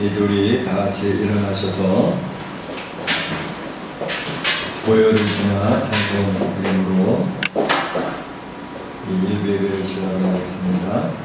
이제 우리 다 같이 일어나셔서 보혈이나 찬송 드림으로 이 일부 예배를 시작하도록 하겠습니다.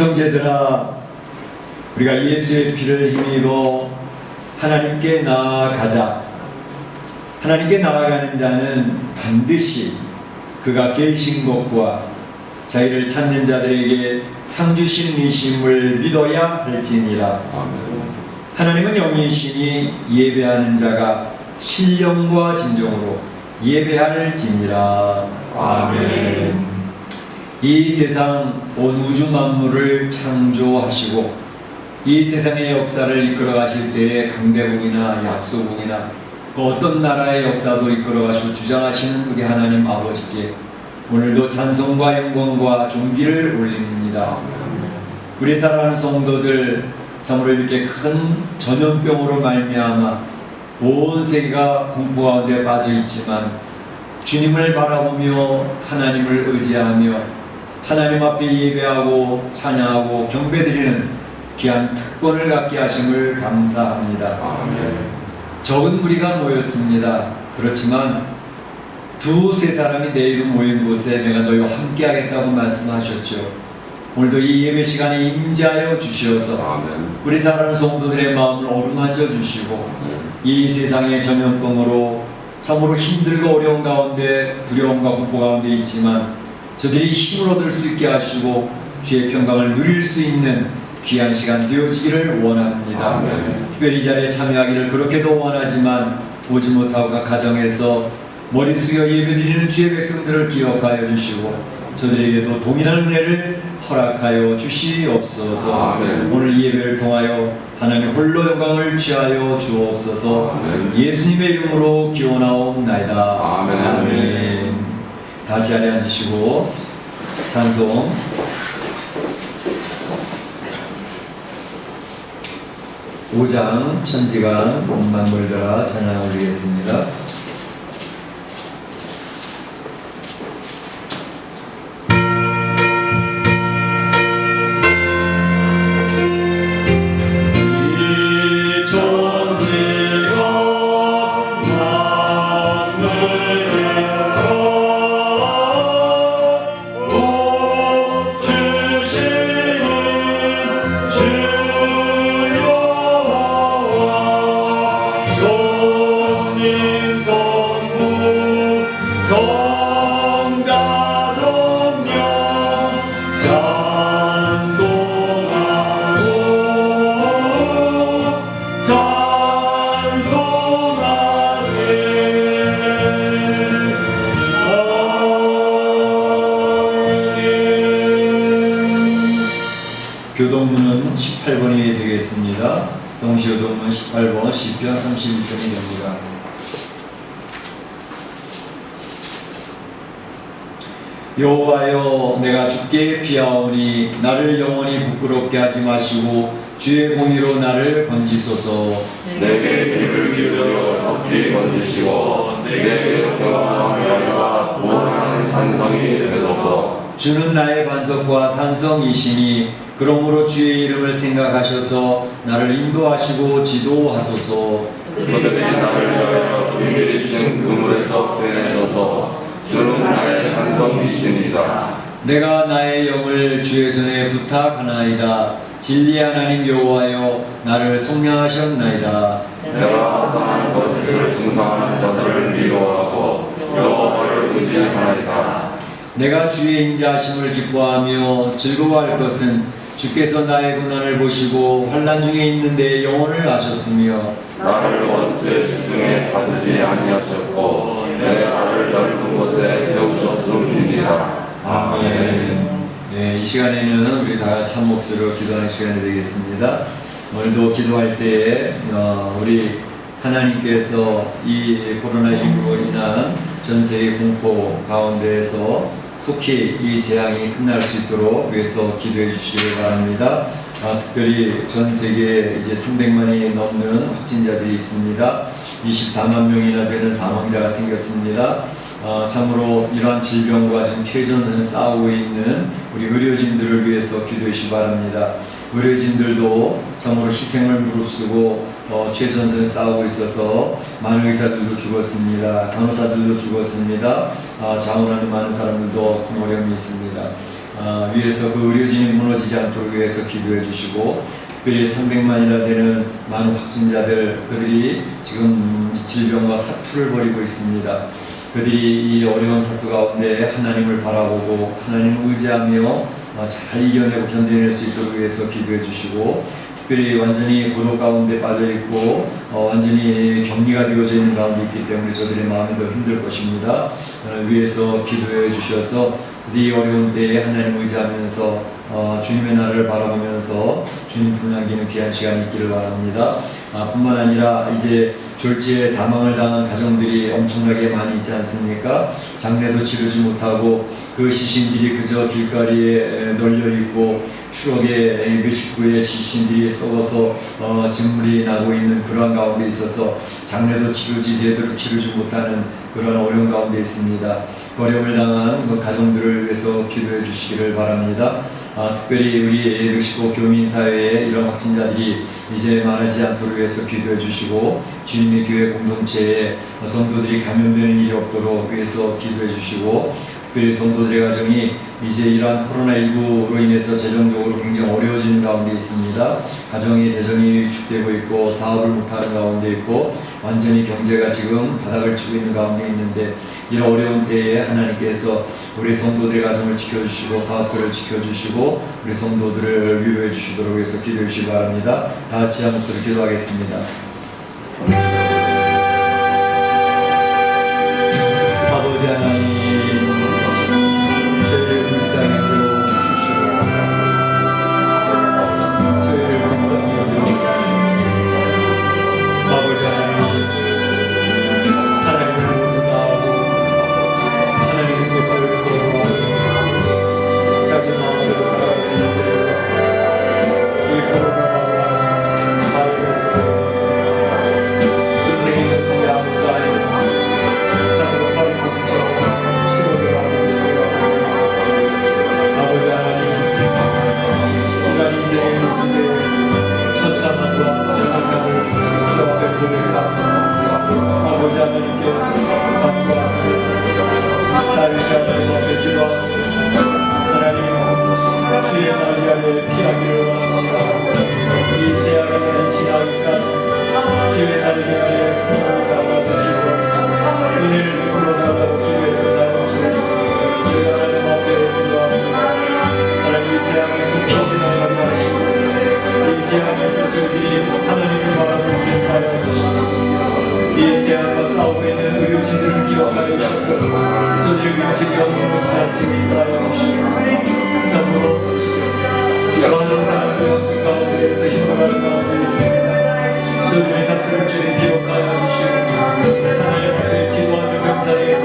형제들아, 우리가 예수의 피를 힘입어 하나님께 나아가자. 하나님께 나아가는 자는 반드시 그가 계신 것과 자기를 찾는 자들에게 상 주신 이심을 믿어야 할지니라. 하나님은 영이시니 예배하는 자가 신령과 진정으로 예배할지니라. 아멘. 이 세상 온 우주 만물을 창조하시고 이 세상의 역사를 이끌어 가실 때에 강대국이나 약소국이나 그 어떤 나라의 역사도 이끌어 가시고 주장하시는 우리 하나님 아버지께 오늘도 찬송과 영광과 존귀를 올립니다. 우리 사랑하는 성도들, 참으로 이렇게 큰 전염병으로 말미암아 온 세계가 공포 가운데 빠져 있지만 주님을 바라보며 하나님을 의지하며 하나님 앞에 예배하고 찬양하고 경배드리는 귀한 특권을 갖게 하심을 감사합니다. 아멘. 적은 무리가 모였습니다. 그렇지만 두세 사람이 내 이름 모인 곳에 내가 너희와 함께 하겠다고 말씀하셨죠. 오늘도 이 예배 시간에 임재하여 주시어서 아멘. 우리 사랑하는 성도들의 마음을 어루만져 주시고 이 세상의 전염병으로 참으로 힘들고 어려운 가운데 두려움과 공포 가운데 있지만 저들이 힘을 얻을 수 있게 하시고 주의 평강을 누릴 수 있는 귀한 시간 되어지기를 원합니다. 아멘. 특별히 이 자리에 참여하기를 그렇게도 원하지만 오지 못하고 각 가정에서 머리 숙여 예배드리는 주의 백성들을 기억하여 주시고 저들에게도 동일한 은혜를 허락하여 주시옵소서. 아멘. 오늘 이 예배를 통하여 하나님 홀로 영광을 취하여 주옵소서. 아멘. 예수님의 이름으로 기원하옵나이다. 아멘. 아멘. 다 같이 자리에 앉으시고 찬송 5장 천지가 만물들아 찬양 올리겠습니다. 교동문은 18번이 되겠습니다. 성시교동문 18번, 시편 31편이 됩니다. 여호와여, 내가 주께 피하오니 나를 영원히 부끄럽게 하지 마시고 주의 공의로 나를 건지소서. 내게 귀를 기울여 적기 건지시고 내게 평안한 여리와 무한한 산성이 되소서. 주는 나의 반석과 산성이시니 그러므로 주의 이름을 생각하셔서 나를 인도하시고 지도하소서. 그들이 나를 위하여 비밀이신 그물에서 빼내소서. 주는 나의 산성이시니이다. 내가 나의 영을 주의 손에 부탁하나이다. 진리의 하나님 여호와여, 나를 속량하셨나이다. 내가 떠난 것을 중상한 것을 미워하고 여호와를 의지하나이다. 내가 주의 인자하심을 기뻐하며 즐거워할 것은 주께서 나의 고난을 보시고 환난 중에 있는 내 영혼을 아셨으며 나를 원수의 수중에 가두지 아니하셨고 내 발을 넓은 곳에 세우셨음이니라. 아멘. 네, 이 시간에는 우리 다 같이 한 목소리로 기도하는 시간이 되겠습니다. 오늘도 기도할 때에 우리 하나님께서 이 코로나19로 인한 전 세계 공포 가운데에서 속히 이 재앙이 끝날 수 있도록 위해서 기도해 주시기 바랍니다. 특별히 전 세계에 이제 300만이 넘는 확진자들이 있습니다. 24만 명이나 되는 사망자가 생겼습니다. 참으로 이러한 질병과 지금 최전선을 싸우고 있는 우리 의료진들을 위해서 기도해 주시기 바랍니다. 의료진들도 참으로 희생을 무릅쓰고 최전선을 싸우고 있어서 많은 의사들도 죽었습니다. 간호사들도 죽었습니다. 자원하는 많은 사람들도 큰 어려움이 있습니다. 위에서 그 의료진이 무너지지 않도록 위해서 기도해 주시고, 특별히 300만이나 되는 많은 확진자들, 그들이 지금 질병과 사투를 벌이고 있습니다. 그들이 이 어려운 사투 가운데 하나님을 바라보고 하나님을 의지하며 잘 이겨내고 견뎌낼 수 있도록 위해서 기도해 주시고, 특별히 완전히 고독 가운데 빠져 있고 완전히 격리가 되어져 있는 가운데 있기 때문에 저들의 마음이 더 힘들 것입니다. 위에서 기도해 주셔서 이 어려운 때에 하나님을 의지하면서 주님의 나라를 바라보면서 주님 품양기는 귀한 시간이 있기를 바랍니다. 뿐만 아니라 이제 졸지에 사망을 당한 가정들이 엄청나게 많이 있지 않습니까? 장례도 치르지 못하고 그 시신들이 그저 길거리에 널려 있고 추억의 그 식구의 시신들이 썩어서 진물이 나고 있는 그러한 가운데 있어서 장례도 제대로 치르지 못하는 그런 어려운 가운데 있습니다. 어려움을 당한 그 가정들을 위해서 기도해 주시기를 바랍니다. 특별히 우리 멕시코 교민사회에 이런 확진자들이 이제 많아지지 않도록 위해서 기도해 주시고, 주님의 교회 공동체에 성도들이 감염되는 일이 없도록 위해서 기도해 주시고, 특별히 성도들의 가정이 이제 이러한 코로나19로 인해서 재정적으로 굉장히 어려워지는 가운데 있습니다. 가정의 재정이 위축되고 있고, 사업을 못하는 가운데 있고, 완전히 경제가 지금 바닥을 치고 있는 가운데 있는데, 이런 어려운 때에 하나님께서 우리 성도들의 가정을 지켜주시고 사업들을 지켜주시고 우리 성도들을 위로해 주시도록 해서 기도해 주시기 바랍니다. 다 같이 한 목소리 기도하겠습니다. 아버지 하나님, 저희를 불쌍히 여겨 주시옵소서. 저희를 불쌍히 여겨 주시옵소서. 아버지 하나님, 하나님을 모른다고 하나님의 뜻을 거부하고 자기 마음대로 살아가는 인생을 이 코로나라고 바이러스에 대해서 인생의 모습이 아무것도 아니고 산으로 빠른 모습처럼 쓰러져가고 있습니다. 아버지 하나님, 인간 인생의 모습에 처참함과 연약함을 주 앞에 고백하고 아버지 하나님께 감과 다윗이 하나님 앞에 기도하고 하나님 주의 날이 아래 피하기를 원합니다. 이 재앙이 날이 지나기까지 주의 날이 아래 부모로 달라고 기도하고 은혜를 베풀어 달라고 기도해서 다른 처럼 저희가 하나님 앞에 기도합니다. 하나님 이 재앙에서 피지나가게 하시고 이 재앙에서 저희들이 하나님을 바라볼 수 있게 하여 주시고 이 재앙과 싸우고 있는 의료진들을 기억하여 주셔서 저들의 의료진이 무너지지 않게 하여 주시고 참으로 많은 사람들 원증 가운데에서 힘들어하는 가운데 있습니다. 저들의 사태를 주님 기억하여 주시고 하나님 앞에 기도하는 감사에서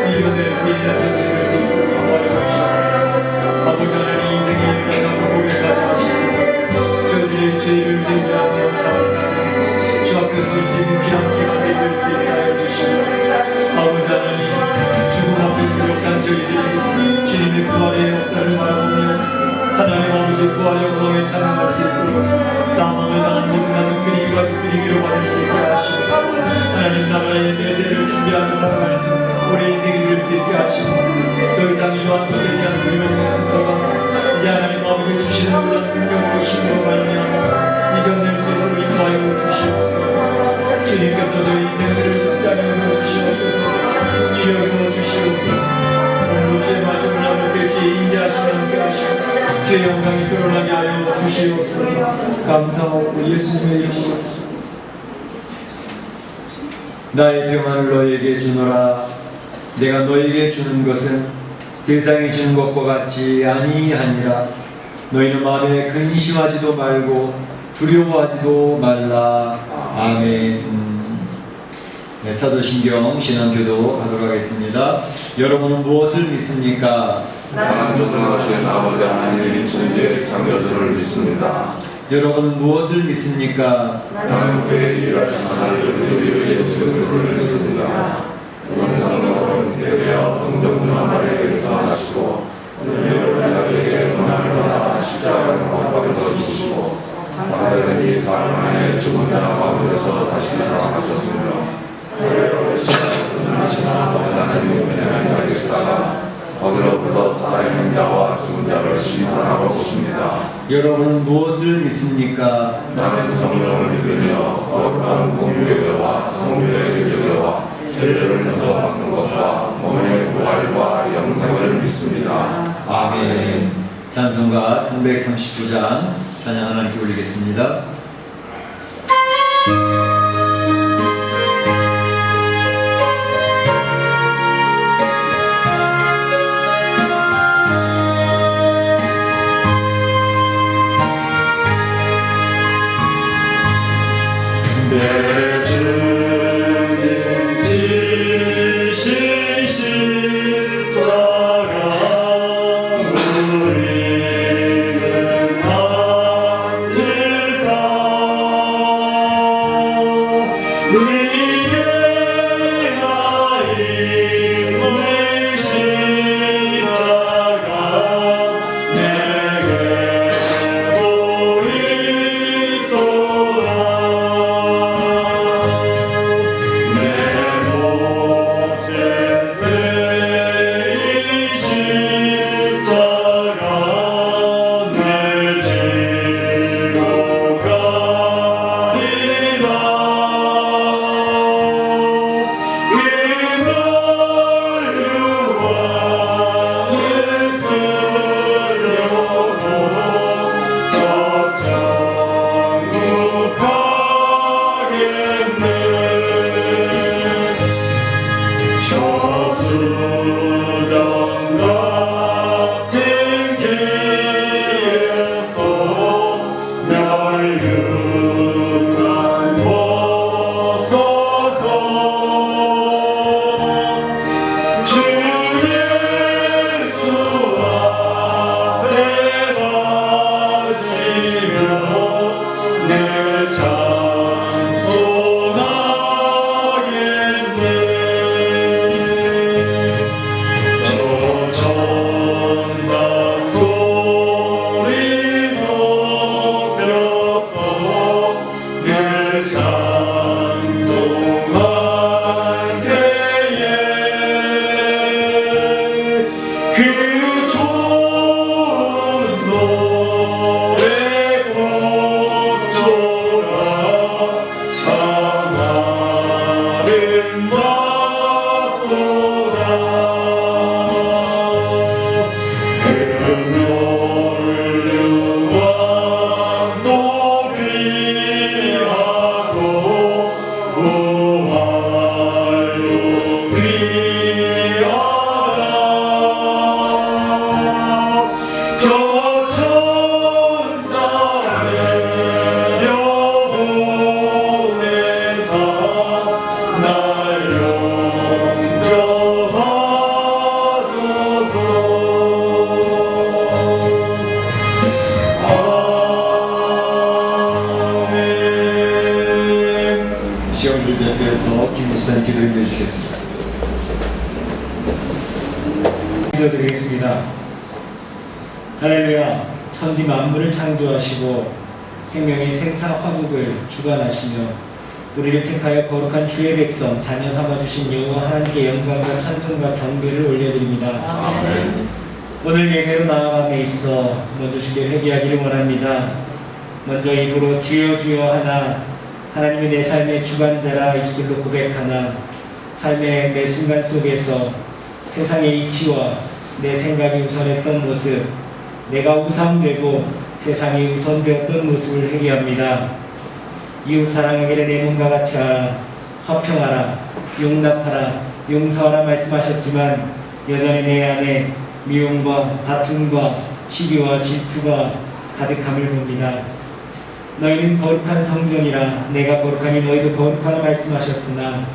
이겨낼 수 있는 저들을 수 있도록 도와여 주시고 아버지 하나님 인생의 연약함을 고백하게 하시고 저희들의 죄를 대지하며 잡아가는 주 앞에 설 수 있는 귀한 기만 되게 수 있게 하여 주시고 아버지 하나님 죽음 앞에 무력한 저희들이 주님의 부활의 역사를 바라보며 하나님 아버지의 부활의 영광에 찬양할 수 있도록 사망을 당한 모든 가족들이 이 가족들이 위로받을 수 있게 하시고 하나님 나라의 내세를 준비하는 사람을 우리 인생이 될 수 있게 하시고 더 이상 이러한 것에 대한 두려움이 없다가 이제 하나님 아버지 주시는 놀라운 능력으로 힘으로 말미암아 이겨낼 수 있도록 인도하여 주시옵소서. 주님께서 저희 인생들을 불쌍히 여겨 주시옵소서. 이려 여겨 주시옵소서. 오늘 주의 말씀을 나눌 때 주의 인지하심을 함께 하시고 주의 영광이 드러나게 하여 주시옵소서. 감사하고 예수님의 이름으로 나의 평안을 너에게 주노라. 내가 너에게 주는 것은 세상이 주는 것과 같지 아니하니라. 너희는 마음에 근심하지도 말고 두려워하지도 말라. 아멘. 네, 사도신경 신앙교도 하도록 하겠습니다. 여러분은 무엇을 믿습니까? 나는 전능하신 아버지 하나님 천지의 창조주를 믿습니다. 여러분은 무엇을 믿습니까? 나는 그의 일하신 하나님을 우리 예수 그리스도를 믿습니다. 영상으로 대되어 동정녀 마리아에게서 하시고 우리에게 고난을 받아 십자가에 못 박혀 주시고 사흘 뒤 사흘 만에 죽은 자 가운데서 다시 살아나셨습니다. 하나님의 은혜를 가지시다가 거기로부터 살아있는 자와 죽은 자를 심판하러 오십니다. 여러분은 무엇을 믿습니까? 나는 성령을 믿으며 거룩한 공교회와 성교의 교제와 죄를 용서받는 것과 몸의 부활과 영생을 믿습니다. 아멘. 찬송가 339장 찬양 하나님께 올리겠습니다. 내 주님 지신 십자가 우리를 시험을 대표해서 김 목사님 기도해 주시겠습니다. 기도드리겠습니다. 할렐루야. 천지 만물을 창조하시고 생명의 생사 화복을 주관하시며 우리를 택하여 거룩한 주의 백성 자녀 삼아주신 여호와 하나님께 영광과 찬송과 경배를 올려드립니다. 아멘. 오늘 예배로 나아감에 있어 먼저 주께 회개하기를 원합니다. 먼저 입으로 주여 주여 하나 하나님이 내 삶의 주관자라 입술로 고백하나 삶의 매 순간 속에서 세상의 이치와 내 생각이 우선했던 모습, 내가 우상되고 세상이 우선되었던 모습을 회개합니다. 이웃 사랑하기를 내 몸과 같이 하라, 화평하라, 용납하라, 용서하라 말씀하셨지만 여전히 내 안에 미움과 다툼과 시기와 질투가 가득함을 봅니다. 너희는 거룩한 성전이라 내가 거룩하니 너희도 거룩하라 말씀하셨으나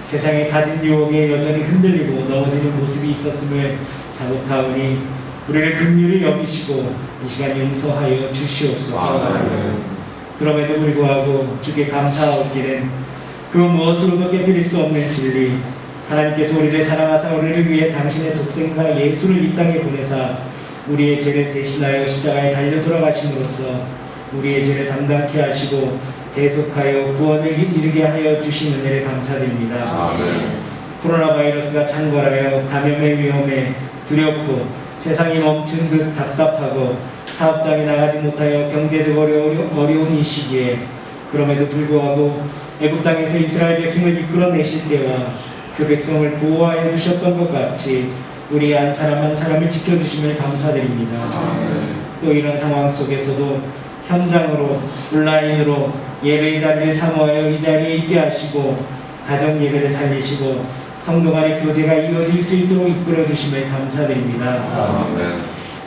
세상에 가진 유혹에 여전히 흔들리고 넘어지는 모습이 있었음을 자복하오니 우리를 긍휼히 여기시고 이 시간 용서하여 주시옵소서. 그럼에도 불구하고 주께 감사하옵기는 그 무엇으로도 깨뜨릴 수 없는 진리, 하나님께서 우리를 사랑하사 우리를 위해 당신의 독생자 예수를 이 땅에 보내사 우리의 죄를 대신하여 십자가에 달려 돌아가심으로써 우리의 죄를 담당케 하시고 대속하여 구원에 이르게 하여 주신 은혜를 감사드립니다. 아멘. 코로나 바이러스가 창궐하여 감염의 위험에 두렵고 세상이 멈춘 듯 답답하고 사업장에 나가지 못하여 경제적으로 어려운 이 시기에 그럼에도 불구하고 애굽 땅에서 이스라엘 백성을 이끌어내실 때와 그 백성을 보호하여 주셨던 것 같이 우리 한 사람 한 사람을 지켜주심을 감사드립니다. 아멘. 또 이런 상황 속에서도 현장으로 온라인으로 예배의 자리를 사모하여 이 자리에 있게 하시고 가정 예배를 살리시고 성도 간의 교제가 이어질 수 있도록 이끌어 주심을 감사드립니다. 아멘.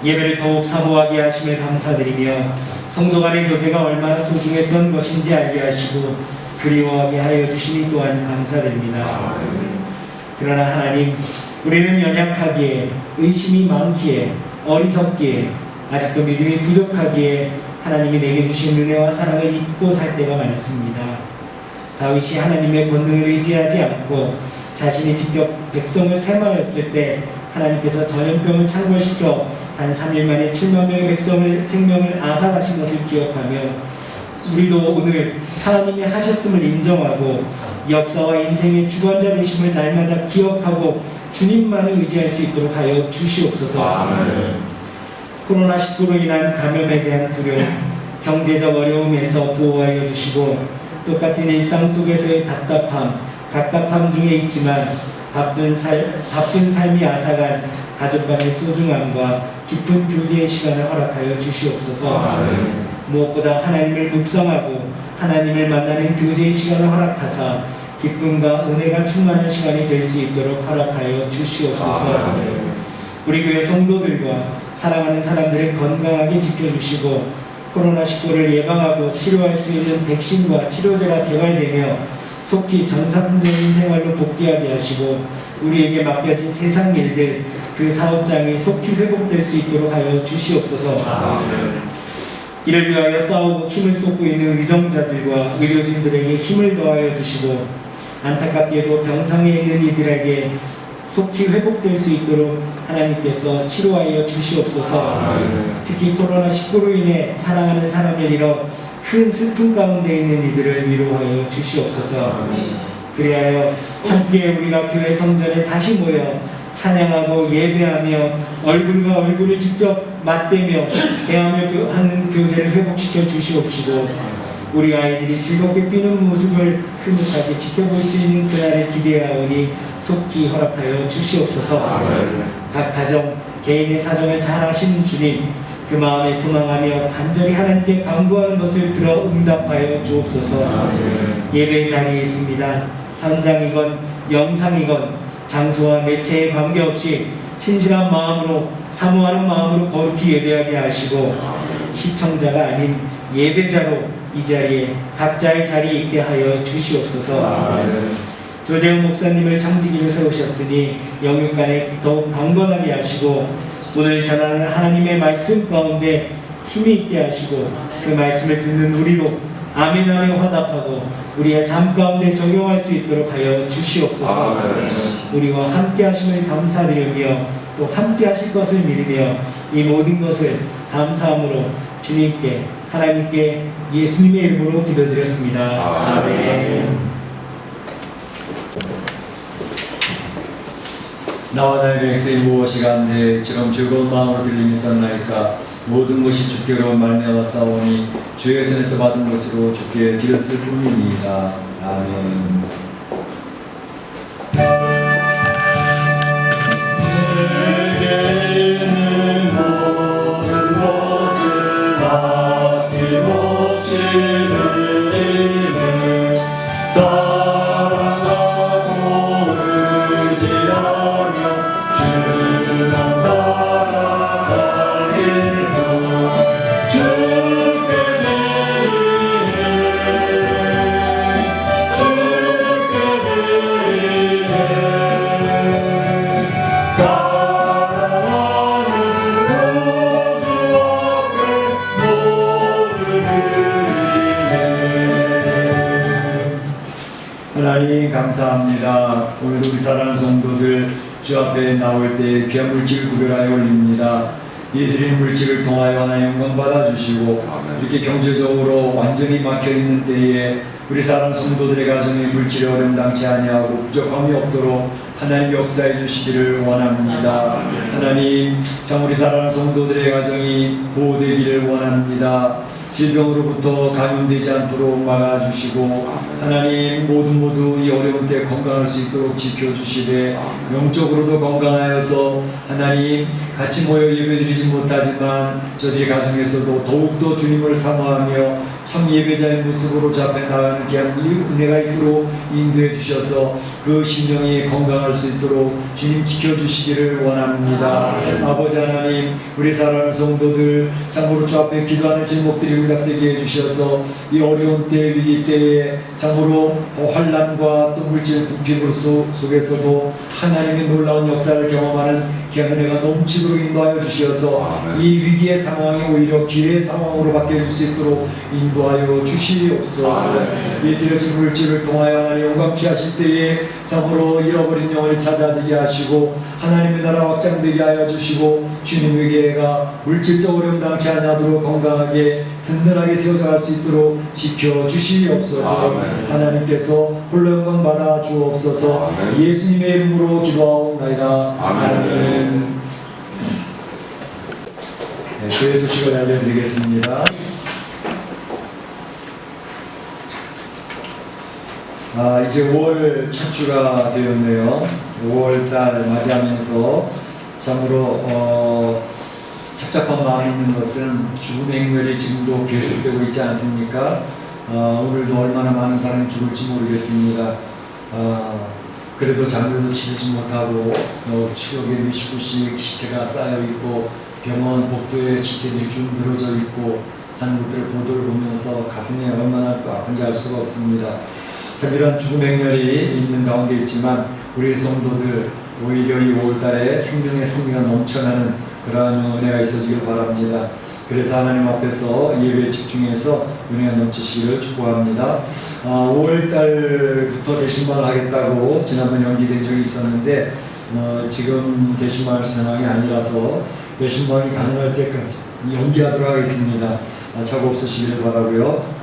예배를 더욱 사모하게 하심을 감사드리며 성도 간의 교제가 얼마나 소중했던 것인지 알게 하시고 그리워하게 하여 주시니 또한 감사드립니다. 아멘. 그러나 하나님, 우리는 연약하기에 의심이 많기에 어리석기에 아직도 믿음이 부족하기에 하나님이 내게 주신 은혜와 사랑을 잊고 살 때가 많습니다. 다윗이 하나님의 권능을 의지하지 않고 자신이 직접 백성을 세마였을 때 하나님께서 전염병을 창궐시켜 단 3일 만에 7만 명의 백성을 생명을 앗아가신 것을 기억하며 우리도 오늘 하나님이 하셨음을 인정하고 역사와 인생의 주관자 되심을 날마다 기억하고 주님만을 의지할 수 있도록 하여 주시옵소서. 아멘. 코로나19로 인한 감염에 대한 두려움, 경제적 어려움에서 보호하여 주시고 똑같은 일상 속에서의 답답함 중에 있지만 바쁜 삶이 앗아간 가족 간의 소중함과 깊은 교제의 시간을 허락하여 주시옵소서. 아멘. 무엇보다 하나님을 묵상하고 하나님을 만나는 교제의 시간을 허락하사 기쁨과 은혜가 충만한 시간이 될 수 있도록 허락하여 주시옵소서. 아멘. 우리 교회 성도들과 사랑하는 사람들을 건강하게 지켜주시고 코로나19를 예방하고 치료할 수 있는 백신과 치료제가 개발되며 속히 정상적인 생활로 복귀하게 하시고 우리에게 맡겨진 세상 일들 그 사업장이 속히 회복될 수 있도록 하여 주시옵소서. 아멘. 이를 위하여 싸우고 힘을 쏟고 있는 의정자들과 의료진들에게 힘을 더하여 주시고 안타깝게도 병상에 있는 이들에게 속히 회복될 수 있도록 하나님께서 치료하여 주시옵소서. 아멘. 특히 코로나19로 인해 사랑하는 사람을 잃어 큰 슬픔 가운데 있는 이들을 위로하여 주시옵소서. 그리하여 함께 우리가 교회 성전에 다시 모여 찬양하고 예배하며 얼굴과 얼굴을 직접 맞대며 대하며 하는 교제를 회복시켜 주시옵시고 우리 아이들이 즐겁게 뛰는 모습을 흐뭇하게 지켜볼 수 있는 그날을 기대하오니 속히 허락하여 주시옵소서. 아멘. 각 가정 개인의 사정을 잘 아시는 주님, 그 마음에 소망하며 간절히 하나님께 간구하는 것을 들어 응답하여 주옵소서. 아멘. 예배 자리에 있습니다. 현장이건 영상이건 장소와 매체에 관계없이 신실한 마음으로 사모하는 마음으로 거룩히 예배하게 하시고 시청자가 아닌 예배자로 이 자리에 각자의 자리에 있게 하여 주시옵소서. 아멘. 조재훈 목사님을 청지기로 세우셨으니 영육간에 더욱 강건하게 하시고 오늘 전하는 하나님의 말씀 가운데 힘이 있게 하시고 그 말씀을 듣는 우리로 아멘하며 화답하고 우리의 삶 가운데 적용할 수 있도록 하여 주시옵소서. 아멘. 우리와 함께 하심을 감사드리며 또 함께 하실 것을 믿으며 이 모든 것을 감사함으로 주님께 하나님께 예수님의 이름으로 기도드렸습니다. 아멘. 나와 나의 백성이 무엇이 간데 지금 즐거운 마음으로 들림이 있었나이까. 모든 것이 주께로 말미암아 싸우니 주의 손에서 받은 것으로 주께 드렸을 뿐입니다. 아멘. 내게는 모든 것을 아낌없이 드리네. 사랑하고 의지하며 주만 따라가기로 주께 드리네. 주께 드리네. 사랑하는 구주 앞에 모두 드리네. 하나님 감사합니다. 오늘도 우리 사랑하는 성도들 주 앞에 나올 때 귀한 물질을 구별하여 올립니다. 이 드린 물질을 통하여 하나님 영광 받아주시고 아멘. 이렇게 경제적으로 완전히 막혀있는 때에 우리 사랑 성도들의 가정에 물질이 어림당치 아니하고 부족함이 없도록 하나님 역사해 주시기를 원합니다. 하나님 참 우리 사랑하는 성도들의 가정이 보호되기를 원합니다. 질병으로부터 감염되지 않도록 막아주시고 하나님 모두 이 어려운 때 건강할 수 있도록 지켜주시되 영적으로도 건강하여서 하나님 같이 모여 예배드리지 못하지만 저희 가정에서도 더욱더 주님을 사모하며 참 예배자의 모습으로 주 앞에 나가는 귀한 은혜가 있도록 인도해 주셔서 그 심령이 건강할 수 있도록 주님 지켜주시기를 원합니다. 아버지 하나님 우리 사랑하는 성도들 참으로 주 앞에 기도하는 제목들이 응답되게 해주셔서 이 어려운 때 위기 때에 참으로 환난과 또 물질 굶김 속에서도 하나님의 놀라운 역사를 경험하는 귀한 은혜가 넘치도록 인도하여 주시어서 아멘. 이 위기의 상황이 오히려 기회의 상황으로 바뀌어질 수 있도록 인도하여 주시옵소서. 아멘. 이 드려진 물질을 통하여 하나님 영광케 하실 때에 참으로 잃어버린 영혼이 찾아지게 하시고 하나님의 나라 확장되게 하여 주시고 주님에게가 물질적으로 영당치 아니하도록 건강하게 든든하게 세워져갈 수 있도록 지켜주시옵소서. 아멘. 하나님께서 홀로 영광 받아 주옵소서. 아멘. 예수님의 이름으로 기도하옵나이다. 아멘. 네, 교회 소식을 알려드리겠습니다. 이제 5월 첫 주가 되었네요. 5월달 맞이하면서 참으로 착잡한 마음이 있는 것은 죽음의 행렬이 지금도 계속되고 있지 않습니까? 오늘도 얼마나 많은 사람이 죽을지 모르겠습니다. 그래도 장례도 치르지 못하고 추억의 몇십 구씩 시체가 쌓여있고 병원 복도에 시체들이 쭉 늘어져 있고 하는 것들을 보도를 보면서 가슴이 얼마나 아픈지 알 수가 없습니다. 참 이런 죽음의 행렬이 있는 가운데 있지만 우리 성도들 오히려 이 5월달에 생명의 승리가 넘쳐나는 그러한 은혜가 있어지길 바랍니다. 그래서 하나님 앞에서 예배에 집중해서 은혜가 넘치시기를 축복합니다. 5월달부터 대신방을 하겠다고 지난번 연기된 적이 있었는데 지금 대신방할 상황이 아니라서 대신방이 가능할 때까지 연기하도록 하겠습니다. 착오 없으시기를 바라고요.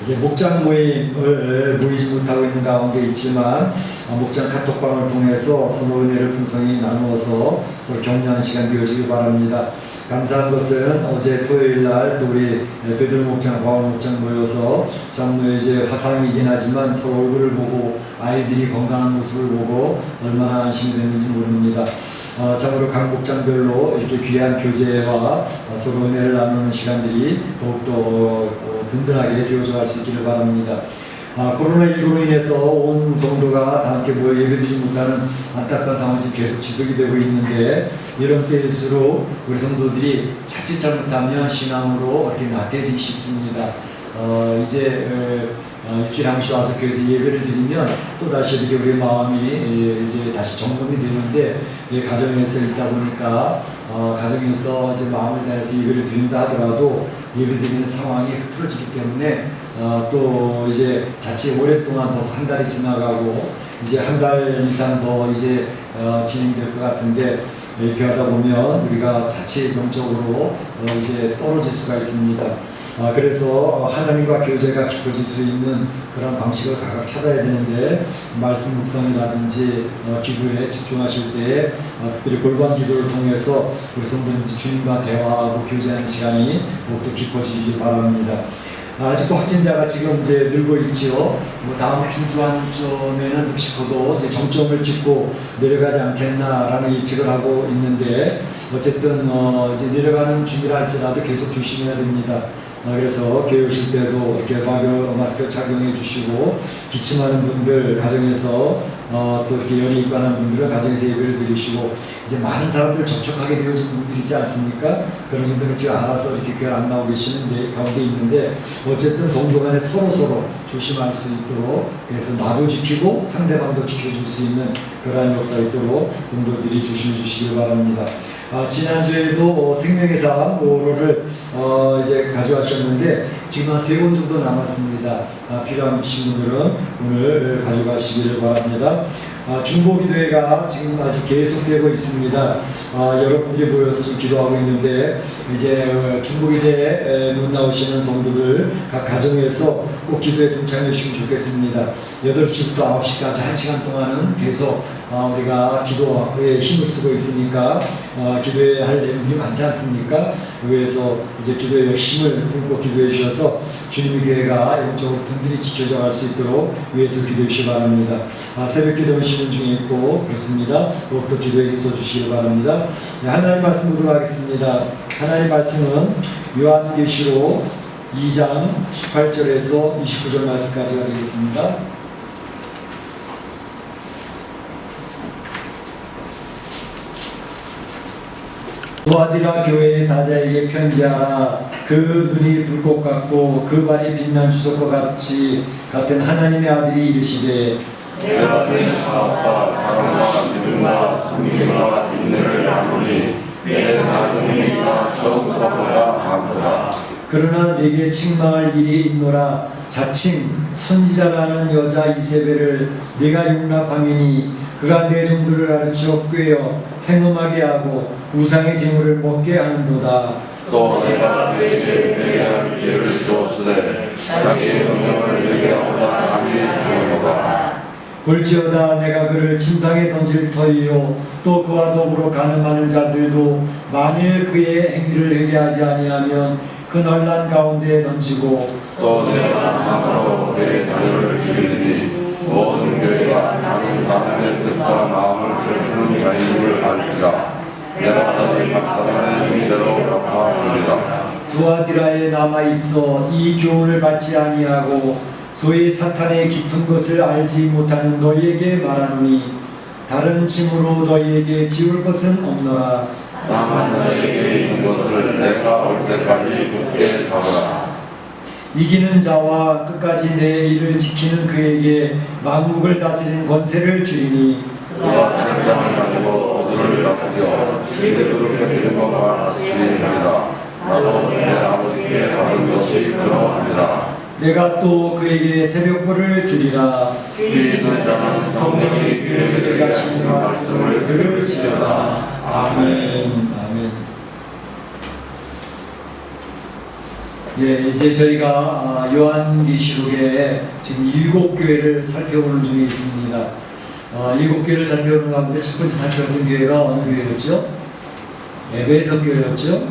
이제 목장 모임을 모이지 못하고 있는 가운데 있지만 목장 카톡방을 통해서 서로 은혜를 풍성히 나누어서 서로 격려하는 시간 되어지길 바랍니다. 감사한 것은 어제 토요일 날 또 우리 베드로 목장, 바울 목장 모여서 참 이제 화상이긴 하지만 서로 얼굴을 보고 아이들이 건강한 모습을 보고 얼마나 안심이 됐는지 모릅니다. 참으로 각 목장별로 이렇게 귀한 교제와 서로 은혜를 나누는 시간들이 더욱더 든든하게 세워져 갈 수 있기를 바랍니다. 코로나19로 인해서 온 성도가 다 함께 모여 예배드리지 못하는 안타까운 상황이 계속 지속이 되고 있는데, 이런 때일수록 우리 성도들이 자칫 잘못하면 신앙으로 이렇게 나태해지기 쉽습니다. 이제 일주일에 한 번씩 와서 교회에서 예배를 드리면 또다시 이렇게 우리의 마음이 이제 다시 점검이 되는데, 가정에서 있다 보니까 가정에서 이제 마음을 다해서 예배를 드린다 하더라도 예배 드리는 상황이 흐트러지기 때문에 또 이제 자칫 오랫동안 벌써 한 달이 지나가고 이제 한 달 이상 더 이제 진행될 것 같은데, 이렇게 하다 보면 우리가 자칫 영적으로 이제 떨어질 수가 있습니다. 그래서 하나님과 교제가 깊어질 수 있는 그런 방식을 각각 찾아야 되는데, 말씀 묵상이라든지 기도에 집중하실 때 특별히 골반 기도를 통해서 우리 성도님들 주님과 대화하고 교제하는 시간이 더욱더 깊어지길 바랍니다. 아직도 확진자가 지금 이제 늘고 있지요. 다음 주 주안점에는 멕시코도 이제 정점을 찍고 내려가지 않겠나라는 예측을 하고 있는데, 어쨌든 이제 내려가는 중이라 할지라도 계속 조심해야 됩니다. 그래서 교회 오실 때도 이렇게 마스크 착용해 주시고, 기침하는 분들 가정에서 또 이렇게 열이 입관한 분들은 가정에서 예배를 드리시고, 이제 많은 사람들 접촉하게 되어진 분들 있지 않습니까? 그런 분들은 지금 알아서 이렇게 교회 안 나오고 계시는 가운데 있는데, 어쨌든 성도 간에 서로 조심할 수 있도록, 그래서 나도 지키고 상대방도 지켜줄 수 있는 그러한 역사가 있도록 성도들이 조심해 주시길 바랍니다. 지난주에도 생명의 삶 5호를 이제 가져가셨는데, 지금 한 3권 정도 남았습니다. 필요한 분들은 오늘 가져가시기를 바랍니다. 중보기도회가 지금 아직 계속되고 있습니다. 여러분들이 모여서 지금 기도하고 있는데, 이제 중보기도회에 못 나오시는 성도들 각 가정에서 꼭 기도에 동참해 주시면 좋겠습니다. 8시부터 9시까지 1시간 동안은 계속 우리가 기도에 힘을 쓰고 있으니까 기도에 할 내용들이 많지 않습니까? 위에서 이제 기도에 열심을 품고 기도해 주셔서 주님의 교회가 영적으로 든든히 지켜져 갈 수 있도록 위에서 기도해 주시기 바랍니다. 새벽 기도는 쉬는 중에 있고 그렇습니다. 더욱더 기도에 힘써 주시기 바랍니다. 하나님 말씀 보도록 하겠습니다. 하나님 말씀은 요한계시록 2장 18절에서 29절 말씀까지가 되겠습니다. 두아디라 교회의 사자에게 편지하라. 그 눈이 불꽃 같고 그 발이 빛난 주석과 같은 하나님의 아들이 이르시되, 내가 내 사업과 사랑과 믿음과 섬김과 인내를 나누니 내 나중이가 처음부터보다 많도다. 그러나 내게 책망할 일이 있노라. 자칭 선지자라는 여자 이세벨을 내가 용납하미니 그가 내 종들을 가르쳐 꾀어 행음하게 하고 우상의 재물을 먹게 하는도다. 또 내가 내게 할 기회를 주었으되 자기의 명령을 내게 하고자 하기 주었노라. 볼지어다 내가 그를 침상에 던질 터이요 또 그와 더불어 가늠하는 자들도 만일 그의 행위를 회개하지 아니하면 그 널난 가운데에 던지고, 또 내가 상으로 내 자녀를 죽이니 모든 교회가 다른 사람의 뜻과 마음을 들으는 자임을 알리라. 내가 너희 막사하는 의대로 갚아주리라. 두아디라에 남아있어 이 교훈을 받지 아니하고 소위 사탄의 깊은 것을 알지 못하는 너희에게 말하노니 다른 짐으로 너희에게 지울 것은 없노라. 다만 너희에게 있는 것을 내가 올 때까지 굳게 잡으라. 이기는 자와 끝까지 내 일을 지키는 그에게 만국을 다스리는 권세를 주리니, 그가 장장을 가지고 그들을 다스려 이들을 괴롭히는 것과 같이 하리라. 나도 내 아버지께 받은 것이 그러하니라. 내가 또 그에게 새벽벌을 주리라. 귀 있는 자는 성령이 그에게 되게 하시는 말씀을 들을지어다. 아멘. 아멘. 예, 이제 저희가 요한계시록에 지금 7교회를 살펴보는 중에 있습니다. 7교회를 살펴보는 가운데 첫 번째 살펴본 교회가 어느 교회였죠? 에베소 교회였죠?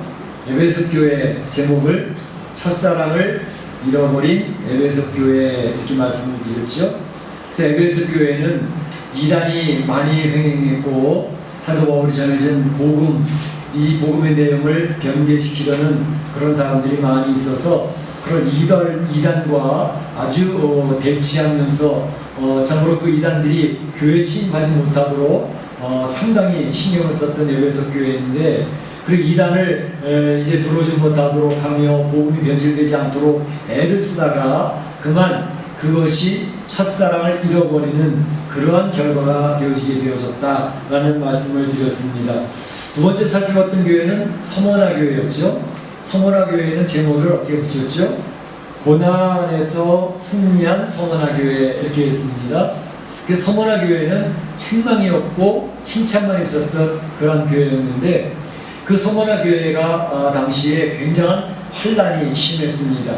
에베소 교회 제목을 첫사랑을 잃어버린 에베소 교회 이렇게 말씀을 드렸죠. 그래서 에베소 교회는 이단이 많이 횡행했고 사도 바울이 전해진 복음, 이 복음의 내용을 변개시키려는 그런 사람들이 많이 있어서 그런 이단과 아주 대치하면서 참으로 그 이단들이 교회에 침입하지 못하도록 상당히 신경을 썼던 에베소 교회인데, 그리고 이단을 이제 들어오지 못하도록 하며 복음이 변질되지 않도록 애를 쓰다가 그만 그것이 첫사랑을 잃어버리는 그러한 결과가 되어지게 되어졌다라는 말씀을 드렸습니다. 두 번째 살펴봤던 교회는 서머나 교회였죠. 서머나 교회는 제목을 어떻게 붙였죠? 고난에서 승리한 서머나 교회 이렇게 했습니다. 그 서머나 교회는 책망이 없고 칭찬만 있었던 그런 교회였는데, 그 서머나 교회가 당시에 굉장한 환란이 심했습니다.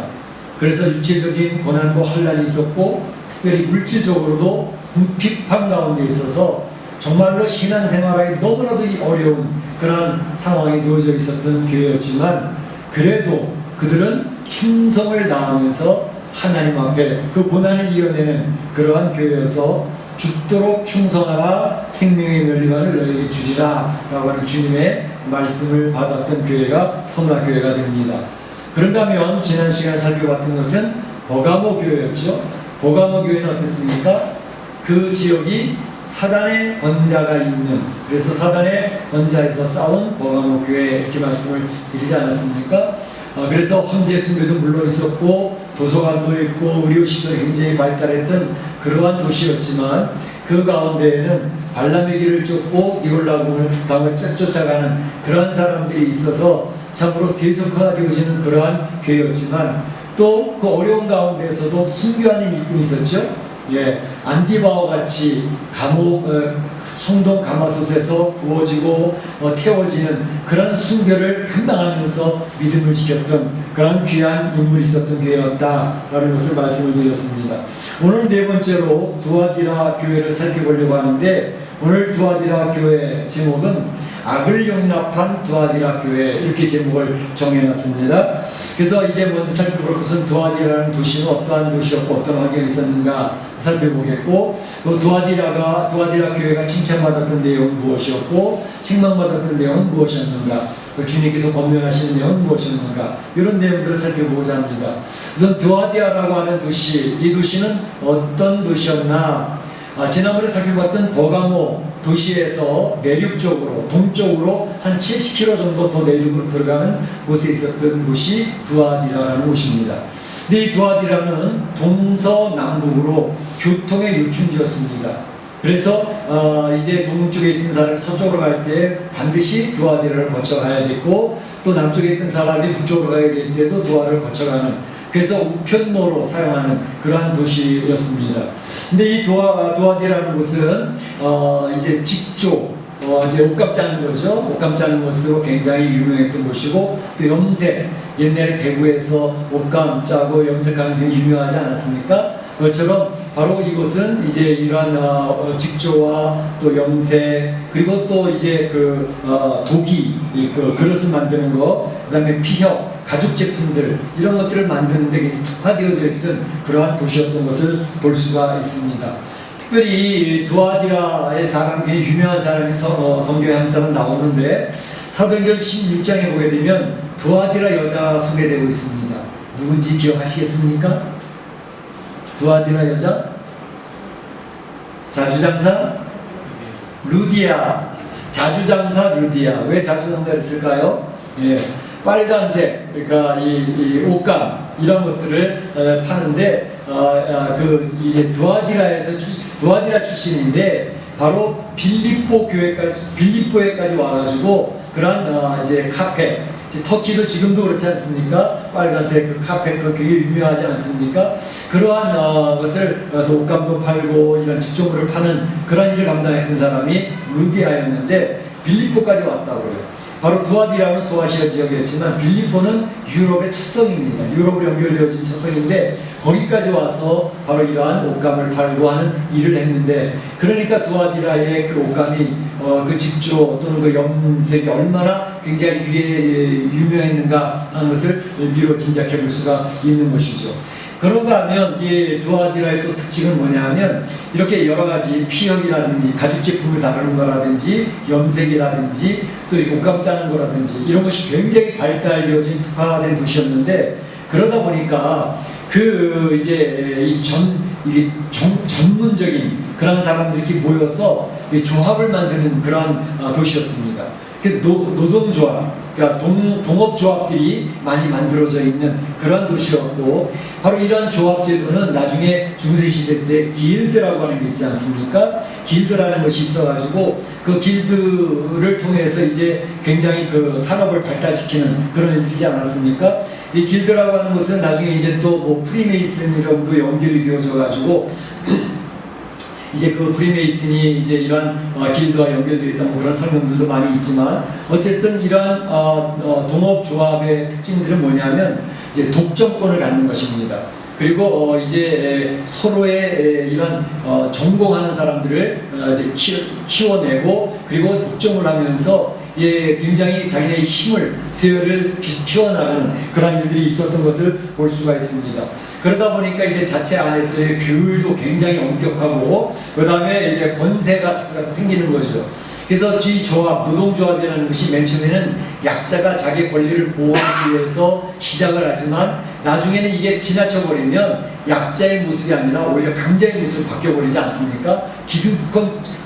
그래서 육체적인 고난과 환란이 있었고 특별히 물질적으로도 궁핍한 가운데 있어서 정말로 신앙생활하기 너무나도 어려운 그런 상황이 놓여져 있었던 교회였지만, 그래도 그들은 충성을 다하면서 하나님 앞에 그 고난을 이겨내는 그러한 교회여서 죽도록 충성하라 생명의 면류관을 너에게 주리라 라고 하는 주님의 말씀을 받았던 교회가 서머나 교회가 됩니다. 그런가 하면 지난 시간에 살펴봤던 것은 버가모 교회였죠. 버가모 교회는 어땠습니까? 그 지역이 사단의 권자가 있는, 그래서 사단의 권자에서 싸운 버가모 교회 이렇게 말씀을 드리지 않았습니까? 그래서 황제 숭배도 물론 있었고 도서관도 있고 의료시설이 굉장히 발달했던 그러한 도시였지만, 그 가운데에는 발람의 길을 쫓고 니골라군을 북방을 쫓아가는 그러한 사람들이 있어서 참으로 세속화가 되어지는 그러한 교회였지만, 또 그 어려운 가운데에서도 순교하는 일꾼이 있었죠. 안디바와 같이 감옥, 성동 가마솥에서 구워지고 태워지는 그런 순교를 감당하면서 믿음을 지켰던 그런 귀한 인물이 있었던 교회였다라는 것을 말씀을 드렸습니다. 오늘 네 번째로 두아디라 교회를 살펴보려고 하는데, 오늘 두아디라 교회 제목은 악을 용납한 두아디라 교회 이렇게 제목을 정해놨습니다. 그래서 이제 먼저 살펴볼 것은 두아디라는 도시는 어떠한 도시였고 어떤 환경이 있었는가 살펴보겠고, 또 두아디라 교회가 칭찬받았던 내용은 무엇이었고 책망받았던 내용은 무엇이었는가, 주님께서 권면하시는 내용은 무엇이었는가, 이런 내용들을 살펴보고자 합니다. 우선 두아디라라고 하는 도시, 이 도시는 어떤 도시였나? 지난번에 살펴봤던 버가모 도시에서 내륙쪽으로 동쪽으로 한 70km 정도 더 내륙으로 들어가는 곳에 있었던 곳이 두아디라라는 곳입니다. 근데 이 두아디라는 동서남북으로 교통의 요충지였습니다. 그래서 이제 동쪽에 있던 사람이 서쪽으로 갈 때 반드시 두아디라를 거쳐가야 됐고, 또 남쪽에 있던 사람이 북쪽으로 가야 될 때도 두아디라를 거쳐가는, 그래서 우편로로 사용하는 그러한 도시였습니다. 근데 이 두아디라는 곳은 이제 직조, 이제 옷감 짜는 거죠. 옷감 짜는 것으로 굉장히 유명했던 곳이고, 또 염색, 옛날에 대구에서 옷감 짜고 염색하는 게 유명하지 않았습니까? 그것처럼 바로 이곳은 이제 이러한 직조와 또 염색, 그리고 또 이제 도기, 그 그릇을 만드는 거, 그 다음에 피혁, 가죽 제품들, 이런 것들을 만드는 데 특화되어져 있던 그러한 도시였던 것을 볼 수가 있습니다. 특별히 두아디라의 사람이 유명한 사람이 성경에 한 사람 나오는데, 사도행전 16장에 보게 되면 두아디라 여자가 소개되고 있습니다. 누군지 기억하시겠습니까? 두아디라 여자? 자주장사? 루디아. 자주장사 루디아. 왜 자주장사를 했을까요? 빨간색, 그러니까 이 옷감 이런 것들을 파는데, 이제 두아디라 출신인데 바로 빌립보에까지 와가지고 그런 이제 카페, 터키도 지금도 그렇지 않습니까? 빨간색 그 카페 그게 유명하지 않습니까? 그러한 것을 가서 옷감도 팔고 이런 직종물을 파는 그런 일을 감당했던 사람이 루디아였는데 빌립보까지 왔다고요. 바로 두아디라는 소아시아 지역이었지만 빌립보는 유럽의 첫 성입니다. 유럽으로 연결되어진 첫 성인데 거기까지 와서 바로 이러한 옷감을 팔고 하는 일을 했는데, 그러니까 두아디라의 그 옷감이 그 직조 또는 그 염색이 얼마나 굉장히 유명했는가 하는 것을 미로 짐작해 볼 수가 있는 것이죠. 그런가 하면 이 두아디라의 또 특징은 뭐냐 하면 이렇게 여러 가지 피혁이라든지 가죽 제품을 다루는 거라든지 염색이라든지 또 옷감 짜는 거라든지 이런 것이 굉장히 발달되어진 특화된 도시였는데, 그러다 보니까 그 이제 이 전문적인 그런 사람들이 모여서 이 조합을 만드는 그런 도시였습니다. 그래서 노동조합, 그러니까 동업조합들이 많이 만들어져 있는 그런 도시였고, 바로 이런 조합제도는 나중에 중세시대 때 길드라고 하는 게 있지 않습니까? 길드라는 것이 있어가지고 그 길드를 통해서 이제 굉장히 그 산업을 발달시키는 그런 일이지 않았습니까? 이 길드라고 하는 것은 나중에 이제 또 뭐 프리메이슨이랑도 연결이 되어져가지고 이제 그 프리메이슨이 이제 이러한 길드와 연결되어 있다는 그런 설명들도 많이 있지만, 어쨌든 이러한 동업조합의 특징들은 뭐냐면 이제 독점권을 갖는 것입니다. 그리고 이제 서로의 이런 전공하는 사람들을 이제 키워내고, 그리고 독점을 하면서 굉장히 자기네의 힘을 세열을 키워나가는 그런 일들이 있었던 것을 볼 수가 있습니다. 그러다 보니까 이제 자체 안에서의 규율도 굉장히 엄격하고, 그 다음에 이제 권세가 자꾸 생기는 거죠. 그래서 이 조합, 노동조합이라는 것이 맨 처음에는 약자가 자기 권리를 보호하기 위해서 시작을 하지만, 나중에는 이게 지나쳐버리면 약자의 모습이 아니라 오히려 강자의 모습으로 바뀌어버리지 않습니까?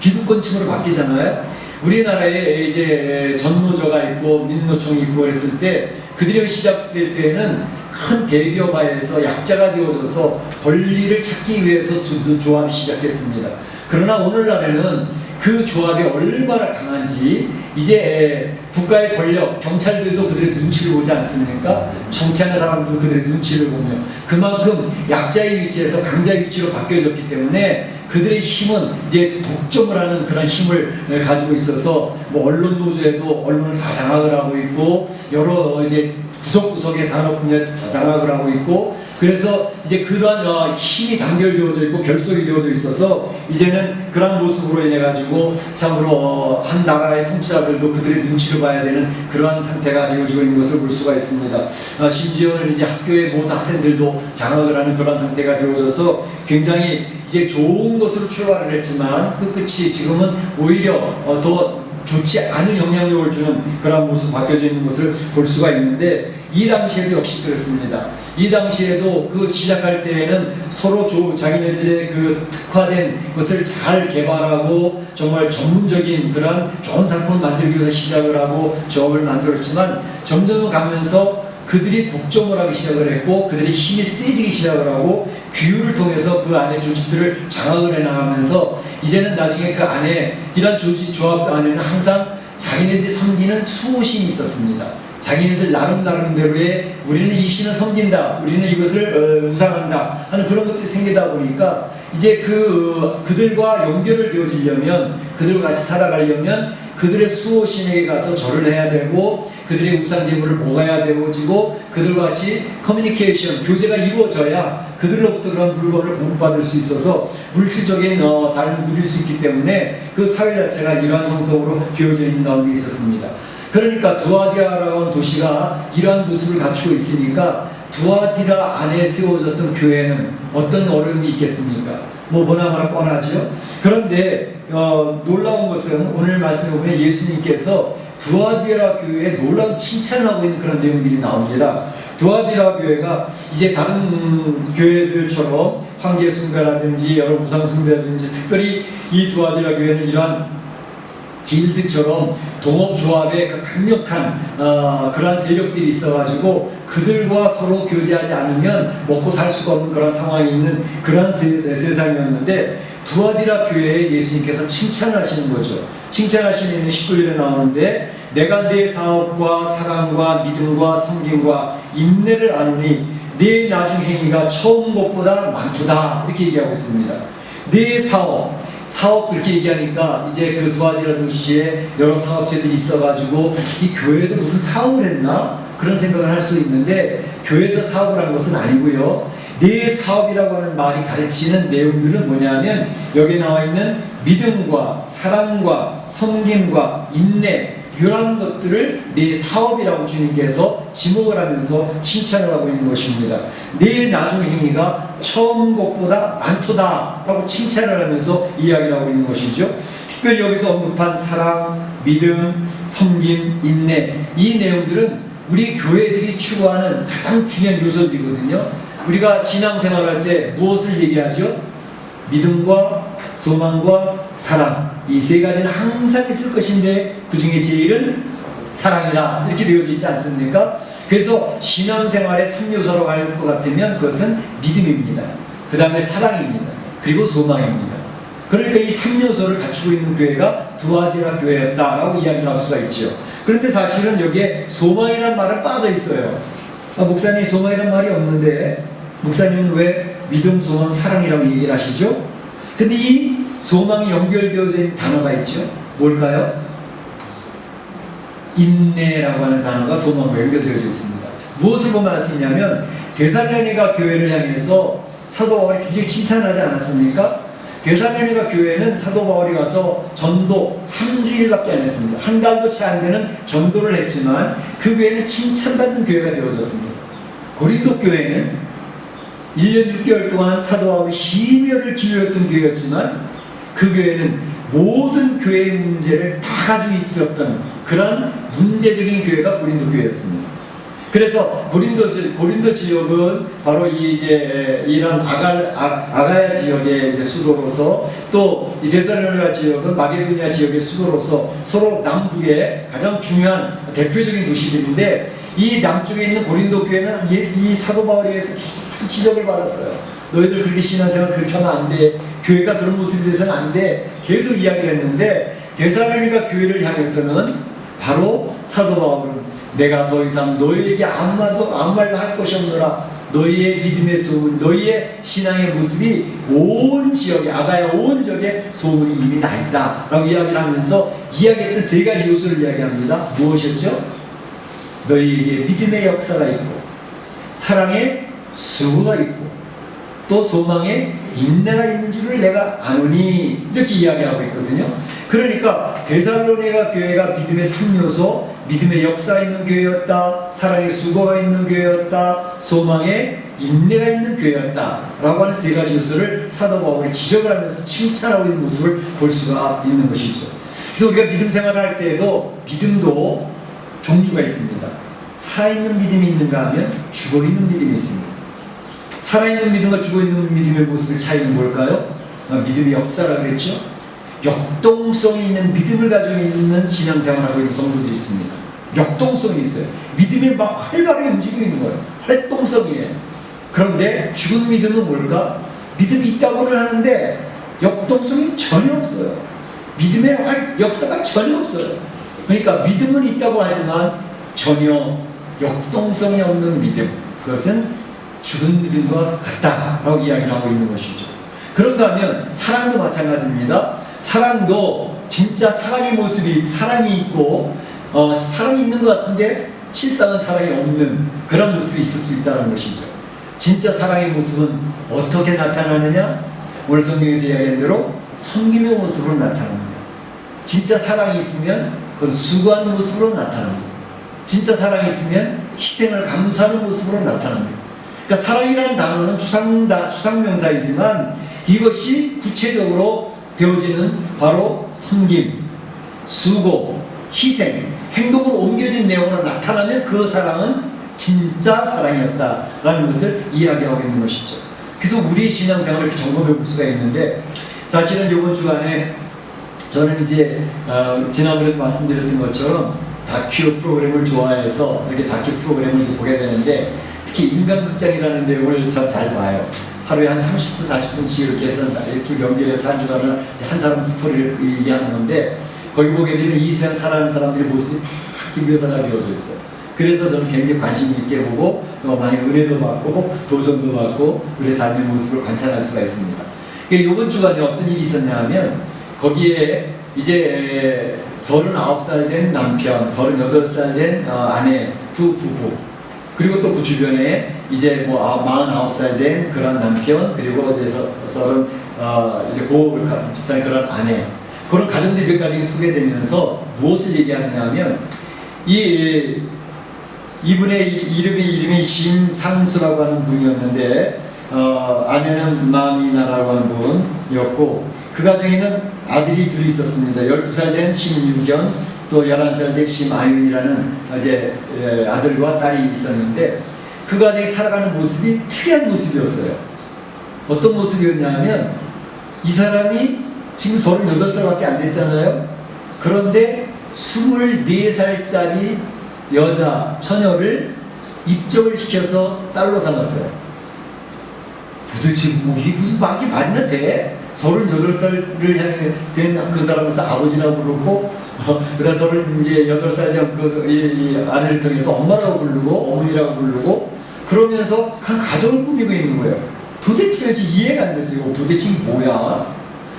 기득권층으로 바뀌잖아요. 우리나라에 이제 전노조가 있고 민노총이 있고 그랬을 때 그들이 시작될 때에는 큰 대기업화에서 약자가 되어져서 권리를 찾기 위해서 조합이 시작됐습니다. 그러나 오늘날에는 그 조합이 얼마나 강한지 이제 국가의 권력, 경찰들도 그들의 눈치를 보지 않습니까? 정치하는 사람들도 그들의 눈치를 보며 그만큼 약자의 위치에서 강자의 위치로 바뀌어졌기 때문에 그들의 힘은 이제 독점을 하는 그런 힘을 가지고 있어서 뭐 언론 노조에도 언론을 다 장악을 하고 있고, 여러 이제 구석구석의 산업 분야를 장악을 하고 있고, 그래서 이제 그러한 힘이 단결되어져 있고 결속이 되어져 있어서 이제는 그러한 모습으로 인해 가지고 참으로 한 나라의 통치자들도 그들의 눈치를 봐야 되는 그러한 상태가 되어지고 있는 것을 볼 수가 있습니다. 심지어는 이제 학교의 모든 학생들도 장악을 하는 그러한 상태가 되어져서 굉장히 이제 좋은 것으로 출발을 했지만 끝이 지금은 오히려 더 좋지 않은 영향력을 주는 그런 모습 바뀌어져 있는 것을 볼 수가 있는데, 이 당시에도 역시 그렇습니다. 이 당시에도 그 시작할 때에는 서로 자기네들의 그 특화된 것을 잘 개발하고 정말 전문적인 그런 좋은 상품을 만들기 위해서 시작을 하고 조합을 만들었지만, 점점 가면서 그들이 독점을 하기 시작을 했고 그들의 힘이 세지기 시작을 하고 규율을 통해서 그 안에 조직들을 장악을 해나가면서 이제는 나중에 그 안에 이런 조합 안에는 항상 자기네들이 섬기는 수호신이 있었습니다. 자기네들 나름대로의 우리는 이 신을 섬긴다, 우리는 이것을 우상한다 하는 그런 것들이 생기다 보니까 이제 그들과 연결을 되어지려면, 그들과 같이 살아가려면 그들의 수호신에게 가서 절을 해야 되고 그들의 우상제물을 먹어야 되어지고 그들과 같이 커뮤니케이션, 교제가 이루어져야 그들로부터 그런 물건을 공급받을 수 있어서 물질적인 삶을 누릴 수 있기 때문에 그 사회 자체가 이러한 형성으로 되어져 있는 가운데 있었습니다. 그러니까 두아디라라고 하는 도시가 이러한 모습을 갖추고 있으니까 두아디라 안에 세워졌던 교회는 어떤 어려움이 있겠습니까? 뭐 보나마나 뻔하죠. 그런데 놀라운 것은 오늘 말씀에 보면 예수님께서 두아디라 교회에 놀라운 칭찬하고 있는 그런 내용들이 나옵니다. 두아디라 교회가 이제 다른 교회들처럼 황제 숭배라든지 여러 우상 숭배라든지, 특별히 이 두아디라 교회는 이러한 길드처럼 동업조합의 그 강력한 그러한 세력들이 있어가지고 그들과 서로 교제하지 않으면 먹고 살 수가 없는 그런 상황이 있는 그런 세상이었는데, 두아디라 교회에 예수님께서 칭찬하시는 거죠. 칭찬하시는 19절에 나오는데, 내가 내 사업과 사랑과 믿음과 섬김과 인내를 아노니 내 나중 행위가 처음 것보다 많도다, 이렇게 얘기하고 있습니다. 내 사업, 사업 이렇게 얘기하니까 이제 그 두아디라 도시에 여러 사업체들이 있어가지고 이 교회도 무슨 사업을 했나? 그런 생각을 할 수 있는데 교회에서 사업을 한 것은 아니고요. 내 사업이라고 하는 말이 가르치는 내용들은 뭐냐면 여기에 나와 있는 믿음과 사랑과 섬김과 인내 이런 것들을 내 사업이라고 주님께서 지목을 하면서 칭찬을 하고 있는 것입니다. 내 나중 행위가 처음 것보다 많도다 라고 칭찬을 하면서 이야기를 하고 있는 것이죠. 특별히 여기서 언급한 사랑, 믿음, 섬김, 인내 이 내용들은 우리 교회들이 추구하는 가장 중요한 요소들이거든요. 우리가 신앙생활할 때 무엇을 얘기하죠? 믿음과 소망과 사랑 이 세 가지는 항상 있을 것인데 그 중에 제일은 사랑이라 이렇게 되어져 있지 않습니까? 그래서 신앙생활의 3요소로 갈 것 같으면 그것은 믿음입니다. 그 다음에 사랑입니다. 그리고 소망입니다. 그러니까 이 3요소를 갖추고 있는 교회가 두아디라 교회였다라고 이야기를 할 수가 있죠. 그런데 사실은 여기에 소망이라는 말은 빠져 있어요. 목사님 소망이라는 말이 없는데 목사님은 왜 믿음, 소망, 사랑이라고 얘기를 하시죠? 근데 이 소망이 연결되어져 있는 단어가 있죠. 뭘까요? 인내라고 하는 단어가 소망과 연결되어져 있습니다. 무엇을 보면 알 수 있냐면 데살로니가 교회를 향해서 사도 바울이 굉장히 칭찬하지 않았습니까? 데살로니가 교회는 사도 바울이 가서 전도 3주일밖에 안 했습니다. 한 달도 채 안 되는 전도를 했지만 그 교회는 칭찬받는 교회가 되어졌습니다. 고린도 교회는 1년 6개월 동안 사도 바울이 심혈을 기울였던 교회였지만 그 교회는 모든 교회의 문제를 다 가지고 있었던 그런 문제적인 교회가 고린도 교회였습니다. 그래서 고린도 지역은 바로 이런 아가야 지역의 이제 수도로서 또 이 데살로니가 지역은 마게도니아 지역의 수도로서 서로 남북의 가장 중요한 대표적인 도시들인데 이 남쪽에 있는 고린도 교회는 이 사도 바울에 의해서 계속 지적을 받았어요. 너희들 그렇게 신앙생활 그렇게 하면 안 돼. 교회가 그런 모습이 돼서는 안 돼. 계속 이야기를 했는데 데살로니가 교회를 향해서는 바로 사도 바울은 내가 더 이상 너희에게 아무 말도 할 것이 없노라. 너희의 믿음의 소문, 너희의 신앙의 모습이 온 지역에, 아가야 온 지역에 소문이 이미 나 있다 라고 이야기를 하면서 이야기했던 세 가지 요소를 이야기합니다. 무엇이었죠? 너희에게 믿음의 역사가 있고 사랑의 수고가 있고 또 소망에 인내가 있는 줄을 내가 아노니 이렇게 이야기하고 있거든요. 그러니까 데살로니가 교회가 믿음의 3요소, 믿음의 역사가 있는 교회였다, 사랑의 수고가 있는 교회였다, 소망에 인내가 있는 교회였다 라고 하는 세 가지 요소를 사도 바울이 지적을 하면서 칭찬하고 있는 모습을 볼 수가 있는 것이죠. 그래서 우리가 믿음 생활을 할 때에도 믿음도 종류가 있습니다. 살아있는 믿음이 있는가 하면 죽어있는 믿음이 있습니다. 살아있는 믿음과 죽어있는 믿음의 모습의 차이는 뭘까요? 믿음의 역사라고 그랬죠. 역동성이 있는 믿음을 가지고 있는 신앙생활을 하고 있는 성도들이 있습니다. 역동성이 있어요. 믿음이 막 활발하게 움직이고 있는 거예요. 활동성이에요. 그런데 죽은 믿음은 뭘까? 믿음이 있다고는 하는데 역동성이 전혀 없어요. 믿음의 역사가 전혀 없어요. 그러니까 믿음은 있다고 하지만 전혀 역동성이 없는 믿음, 그것은 죽은 믿음과 같다라고 이야기를 하고 있는 것이죠. 그런가 하면 사랑도 마찬가지입니다. 사랑도 진짜 사랑의 모습이 사랑이 있고 사랑이 있는 것 같은데 실상은 사랑이 없는 그런 모습이 있을 수 있다는 것이죠. 진짜 사랑의 모습은 어떻게 나타나느냐? 오늘 성경에서 이야기한 대로 섬김의 모습으로 나타납니다. 진짜 사랑이 있으면 그건 수고하는 모습으로 나타납니다. 진짜 사랑이 있으면 희생을 감수하는 모습으로 나타납니다. 그러니까 사랑이라는 단어는 추상명사이지만 이것이 구체적으로 되어지는 바로 섬김, 수고, 희생, 행동으로 옮겨진 내용으로 나타나면 그 사랑은 진짜 사랑이었다라는 것을 이야기하고 있는 것이죠. 그래서 우리의 신앙생활을 이렇게 점검해 볼 수가 있는데 사실은 이번 주간에 저는 이제 지난번에 말씀드렸던 것처럼 다큐 프로그램을 좋아해서 이렇게 다큐 프로그램을 이제 보게 되는데 특히 인간극장이라는 내용을 전 잘 봐요. 하루에 한 30분, 40분씩 이렇게 해서 쭉 연결해서 한 주간을 한 사람 스토리를 얘기하는 건데 거기 보게 되면 이 세상 살아가는 사람들의 모습이 다 묘사가 되어져 있어요. 그래서 저는 굉장히 관심 있게 보고 많이 은혜도 받고 도전도 받고 우리의 삶의 모습을 관찰할 수가 있습니다. 이번 주간에 어떤 일이 있었냐 하면 거기에 이제 39살 된 남편, 38살 된 아내 두 부부, 그리고 또 그 주변에 이제 뭐 49살 된 그런 남편, 그리고 이제 이제 고업을 비슷한 그런 아내, 그런 가정들이 몇 가지 소개되면서 무엇을 얘기하느냐 하면 이분의 이름이 심상수라고 하는 분이었는데 아내는 마미나라고 하는 분이었고, 그 가정에는 아들이 둘이 있었습니다. 12살 된 심윤경, 또 11살 된 심아윤이라는 이제 아들과 딸이 있었는데, 그 가정이 살아가는 모습이 특이한 모습이었어요. 어떤 모습이었냐면, 이 사람이 지금 38살밖에 안 됐잖아요. 그런데 24살짜리 여자 처녀를 입적을 시켜서 딸로 삼았어요. 도대체 이게 무슨 말이 맞나 돼? 38살을 된 그 사람으로서 아버지라고 부르고, 그다음 38살 된 그 아내를 통해서 엄마라고 부르고, 어머니라고 부르고, 그러면서 한 가정을 꾸미고 있는 거예요. 도대체 이해가 안 됐어요. 도대체 뭐야?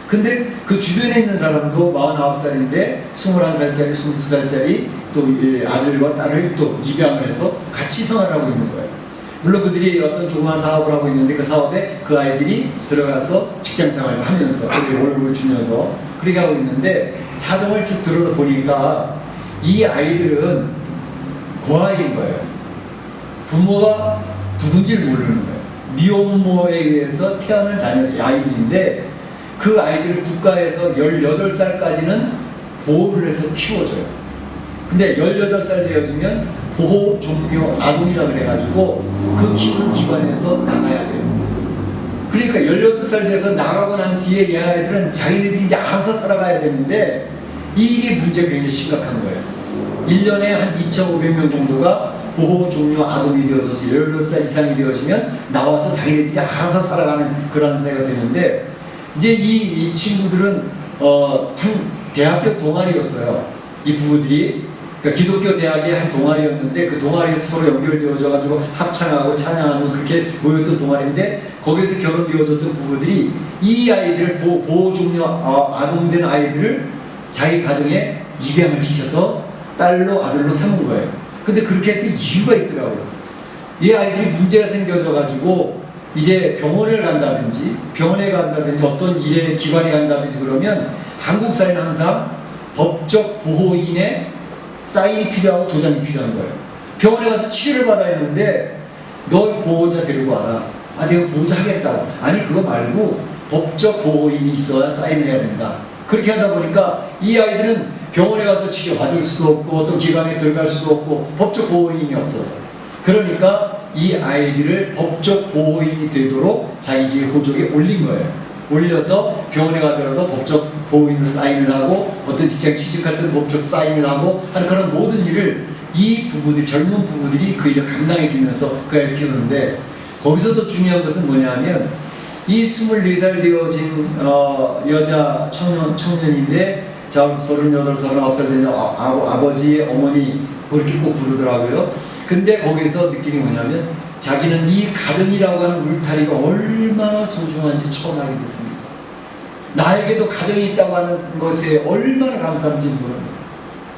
근데 그 주변에 있는 사람도 49살인데 21살짜리, 22살짜리 또 아들과 딸을 또 입양을 해서 같이 생활을 하고 있는 거예요. 물론 그들이 어떤 조그만 사업을 하고 있는데 그 사업에 그 아이들이 들어가서 직장 생활을 하면서 월급을 주면서 그렇게 하고 있는데, 사정을 쭉 들어보니까 이 아이들은 고아인 거예요. 부모가 누군지를 모르는 거예요. 미혼모에 의해서 태어난 아이들인데, 그 아이들을 국가에서 18살까지는 보호를 해서 키워줘요. 근데 18살 되어지면 보호 종료 아동이라 그래가지고 그 키우는 기관에서 나가야 돼요. 그러니까 18살 돼서 나가고 난 뒤에 이 아이들은 자기네들이 이제 알아서 살아가야 되는데, 이게 문제가 굉장히 심각한 거예요. 1년에 한 2,500명 정도가 보호 종료 아동이 되어져서 18살 이상이 되어지면 나와서 자기네들이 알아서 살아가는 그런 사회가 되는데, 이제 이 친구들은 한 대학교 동아리였어요. 이 부부들이. 그러니까 기독교 대학의 한 동아리였는데, 그 동아리에서 서로 연결되어져 가지고 합창하고 찬양하고 그렇게 모였던 동아리인데, 거기서 결혼되어졌던 부부들이 이 아이들을 보호 종료 아동된 아이들을 자기 가정에 입양을 시켜서 딸로 아들로 삼은 거예요. 근데 그렇게 했던 이유가 있더라고요. 이 아이들이 문제가 생겨져 가지고 이제 병원에 간다든지 어떤 일에 기관에 간다든지 그러면 한국 사회는 항상 법적 보호인의 사인이 필요하고 도장이 필요한 거예요. 병원에 가서 치료를 받아야 했는데, 너 보호자 데리고 와라. 아, 내가 보호자 하겠다고. 아니, 그거 말고 법적 보호인이 있어야 사인을 해야 된다. 그렇게 하다 보니까 이 아이들은 병원에 가서 치료 받을 수도 없고 또 기관에 들어갈 수도 없고 법적 보호인이 없어서, 그러니까 이 아이들을 법적 보호인이 되도록 자기 집 호적에 올린 거예요. 올려서 병원에 가더라도 법적 보호인으로 사인을 하고, 어떤 직장 취직할 때도 법적 사인을 하고 하는 그런 모든 일을 이 부부들, 젊은 부부들이 그 일을 감당해 주면서 그 아이를 키우는데, 거기서도 중요한 것은 뭐냐면, 이 24살 되어진 여자 청년인데, 38, 39살 된 아버지, 어머니 그렇게 꼭 부르더라고요. 근데 거기서 느끼는 게 뭐냐면, 자기는 이 가정이라고 하는 울타리가 얼마나 소중한지 처음 알게 됐습니다. 나에게도 가정이 있다고 하는 것에 얼마나 감사한지 모릅니다.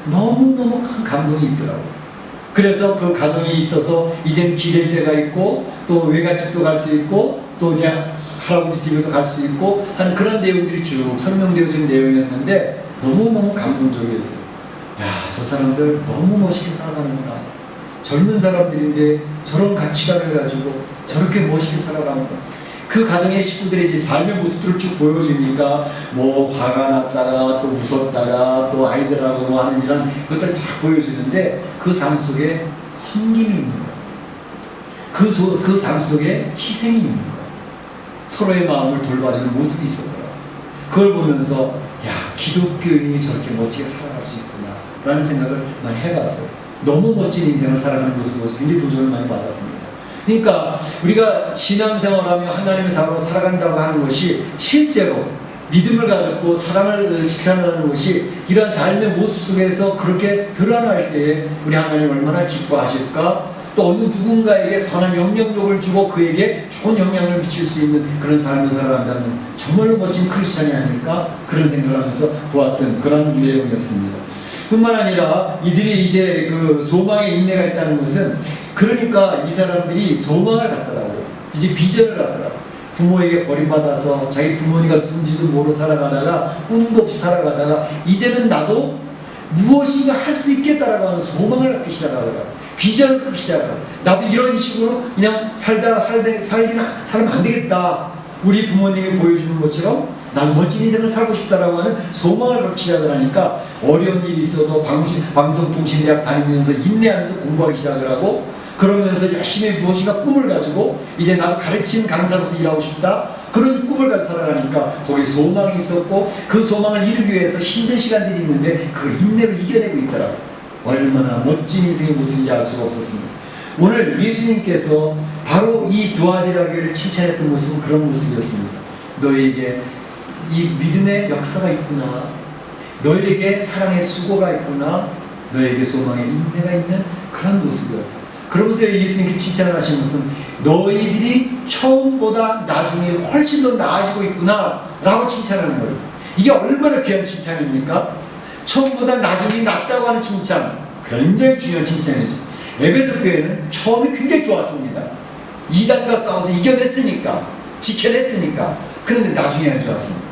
너무너무 큰 감동이 있더라고요. 그래서 그 가정이 있어서 이제는 기댈 데가 있고, 또 외갓집도 갈 수 있고, 또 이제 할아버지 집에도 갈 수 있고 하는 그런 내용들이 쭉 설명되어진 내용이었는데, 너무너무 감동적이었어요. 야, 저 사람들 너무 멋있게 살아가는구나. 젊은 사람들인데 저런 가치관을 가지고 저렇게 멋있게 살아가는 거. 그 가정의 식구들의 이제 삶의 모습들을 쭉 보여주니까, 뭐 화가 났다가 또 웃었다가 또 아이들하고 뭐 하는 이런 것들을 쫙 보여주는데, 그 삶 속에 섬김이 있는 거예요. 그 삶 속에 희생이 있는 거예요. 서로의 마음을 돌봐주는 모습이 있었더라고요. 그걸 보면서, 야, 기독교인이 저렇게 멋지게 살아갈 수 있구나 라는 생각을 많이 해봤어요. 너무 멋진 인생을 살아가는 모습을 보면서 굉장히 도전을 많이 받았습니다. 그러니까 우리가 신앙생활하며 하나님의 사람으로 살아간다고 하는 것이, 실제로 믿음을 가졌고 사랑을 실천하는 것이 이러한 삶의 모습 속에서 그렇게 드러날 때에 우리 하나님 얼마나 기뻐하실까, 또 어느 누군가에게 선한 영향력을 주고 그에게 좋은 영향을 미칠 수 있는 그런 삶을 살아간다면 정말로 멋진 크리스찬이 아닐까 그런 생각을 하면서 보았던 그런 내용이었습니다. 뿐만 아니라 이들이 이제 그 소망에 인내가 있다는 것은 그러니까 이 사람들이 소망을 갖더라고요. 이제 비전을 갖더라고요. 부모에게 버림받아서 자기 부모니가 누군지도 모르고 살아가다가 꿈도 없이 살아가다가 이제는 나도 무엇인가 할 수 있겠다라고 하는 소망을 갖기 시작하더라고요. 비전을 갖기 시작하더라고요. 나도 이런 식으로 그냥 살면 안 되겠다. 우리 부모님이 보여주는 것처럼 나도 멋진 인생을 살고 싶다라고 하는 소망을 갖기 시작을 하니까 어려운 일이 있어도 방송통신대학 다니면서 인내하면서 공부하기 시작을 하고 그러면서 열심히 무엇인가 꿈을 가지고 이제 나도 가르치는 강사로서 일하고 싶다 그런 꿈을 가지고 살아가니까 거기에 소망이 있었고 그 소망을 이루기 위해서 힘든 시간들이 있는데 그걸 인내로 이겨내고 있더라고요. 얼마나 멋진 인생의 모습인지 알 수가 없었습니다. 오늘 예수님께서 바로 이 두아디라 교회를 칭찬했던 모습은 그런 모습이었습니다. 너에게 이 믿음의 역사가 있구나, 너에게 사랑의 수고가 있구나, 너에게 소망의 인내가 있는 그런 모습이었다. 그러면서 예수님께 칭찬을 하신 것은 너희들이 처음보다 나중에 훨씬 더 나아지고 있구나 라고 칭찬하는 거예요. 이게 얼마나 귀한 칭찬입니까? 처음보다 나중에 낫다고 하는 칭찬, 굉장히 중요한 칭찬이죠. 에베소 교회는 처음이 굉장히 좋았습니다. 이단과 싸워서 이겨냈으니까, 지켜냈으니까. 그런데 나중에 안 좋았습니다.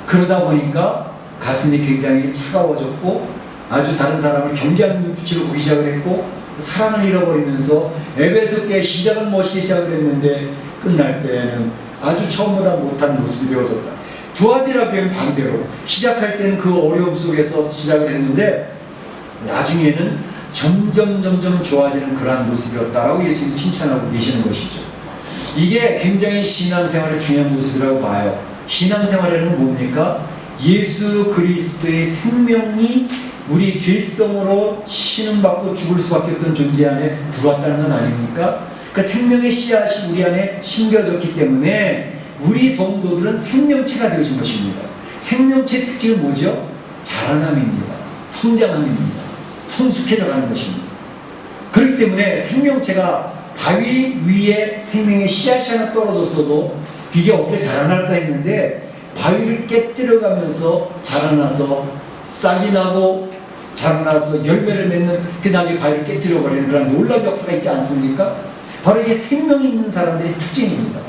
그러다 보니까 가슴이 굉장히 차가워졌고 아주 다른 사람을 경계하는 눈빛으로 보기 시작을 했고 사랑을 잃어버리면서 에베소 교회의 시작은 멋있게 시작을 했는데 끝날 때에는 아주 처음보다 못한 모습이 되어졌다. 두아디라 교회는 반대로 시작할 때는 그 어려움 속에서 시작을 했는데 나중에는 점점 좋아지는 그러한 모습이었다라고 예수님이 칭찬하고 계시는 것이죠. 이게 굉장히 신앙생활의 중요한 모습이라고 봐요. 신앙생활에는 뭡니까? 예수 그리스도의 생명이 우리 죄성으로 신음받고 죽을 수밖에 없던 존재 안에 들어왔다는 건 아닙니까? 그 생명의 씨앗이 우리 안에 심겨졌기 때문에 우리 성도들은 생명체가 되어진 것입니다. 생명체의 특징은 뭐죠? 자라남입니다. 성장함입니다. 성숙해져가는 것입니다. 그렇기 때문에 생명체가 바위 위에 생명의 씨앗이 하나 떨어졌어도 이게 어떻게 자라날까 했는데 바위를 깨뜨려가면서 자라나서 싹이 나고 자라나서 열매를 맺는 그 나중에 바위를 깨뜨려버리는 그런 놀라운 역사가 있지 않습니까? 바로 이게 생명이 있는 사람들의 특징입니다.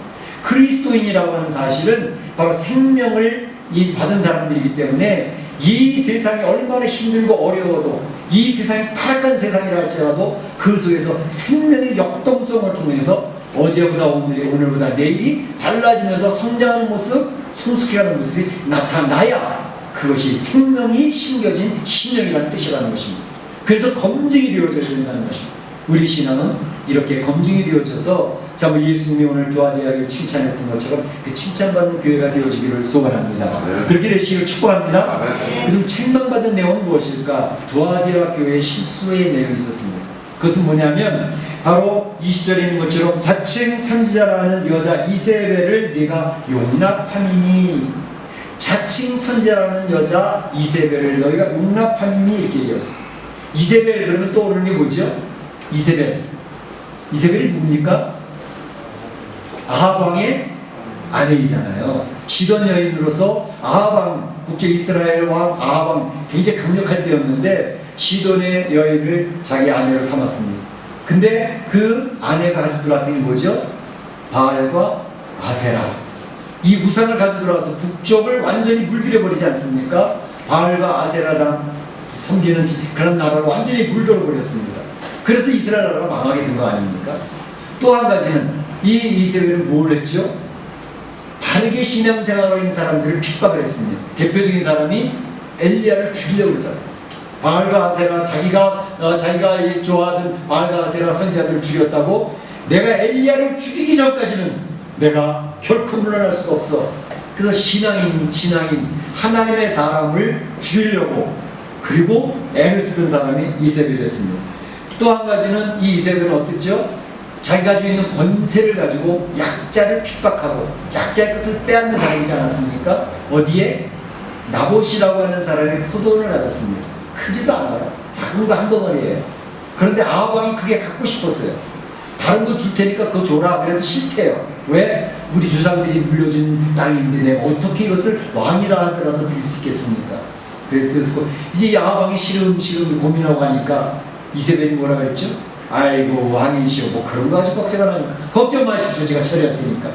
그리스도인이라고 하는 사실은 바로 생명을 받은 사람들이기 때문에 이 세상이 얼마나 힘들고 어려워도 이 세상이 타락한 세상이라 할지라도 그 속에서 생명의 역동성을 통해서 어제보다 오늘보다 내일이 달라지면서 성장하는 모습, 성숙해가는 모습이 나타나야 그것이 생명이 심겨진 신령이라는 뜻이라는 것입니다. 그래서 검증이 되어져야 된다는 것입니다. 우리 신앙은 이렇게 검증이 되어져서 예수님이 오늘 두아디라를 칭찬했던 것처럼 그 칭찬받는 교회가 되어지기를 소원합니다. 그렇게 되시기를 축복합니다. 그럼 책망받은 내용은 무엇일까? 두아디라 교회의 실수의 내용이 있었습니다. 그것은 뭐냐면 바로 20절에 있는 것처럼 자칭 선지자라는 여자 이세벨을 네가 용납함이니, 자칭 선지자라는 여자 이세벨을 너희가 용납함이니 이렇게 얘기했어요. 이세벨 그러면 떠오르는 게 뭐죠? 이세벨이 누굽니까? 아합왕의 아내이잖아요. 시돈 여인으로서 아합왕, 국제 이스라엘 왕 아합왕 굉장히 강력할 때였는데 시돈의 여인을 자기 아내로 삼았습니다. 근데 그 아내가 가지고 들어왔던 게 뭐죠? 바알과 아세라. 이 우상을 가지고 들어와서 북쪽을 완전히 물들여버리지 않습니까? 바알과 아세라장 섬기는 그런 나라를 완전히 물들어버렸습니다. 그래서 이스라엘 나라가 망하게 된 거 아닙니까? 또 한 가지는 이 이세벨은 뭘 했죠? 다르게 신앙생활을 하는 사람들을 핍박을 했습니다. 대표적인 사람이 엘리야를 죽이려고 그러잖아요. 바알과 아세라, 자기가 좋아하던 바알과 아세라 선지자들을 죽였다고 내가 엘리야를 죽이기 전까지는 내가 결코 물러날 수가 없어. 그래서 신앙인 하나님의 사람을 죽이려고 그리고 애를 쓰던 사람이 이세벨이었습니다. 또 한 가지는 이 이세벨은 어땠죠? 자기가 가지고 있는 권세를 가지고 약자를 핍박하고 약자의 것을 빼앗는 사람이지 않았습니까? 어디에? 나봇이라고 하는 사람이 포도원을 가졌습니다. 크지도 않아요. 작은 거 한 덩어리예요. 그런데 아합 왕이 그게 갖고 싶었어요. 다른 거 줄 테니까 그거 줘라. 그래도 싫대요. 왜? 우리 조상들이 물려준 땅인데 내가 어떻게 이것을 왕이라 하더라도 드릴 수 있겠습니까? 그래서 이제 이 아합왕이 싫음 고민하고 하니까 이세벨이 뭐라 그랬죠? 아이고 왕이시오 뭐 그런 거 가지고 걱정을 하니까 걱정 마십시오 제가 처리할 테니까.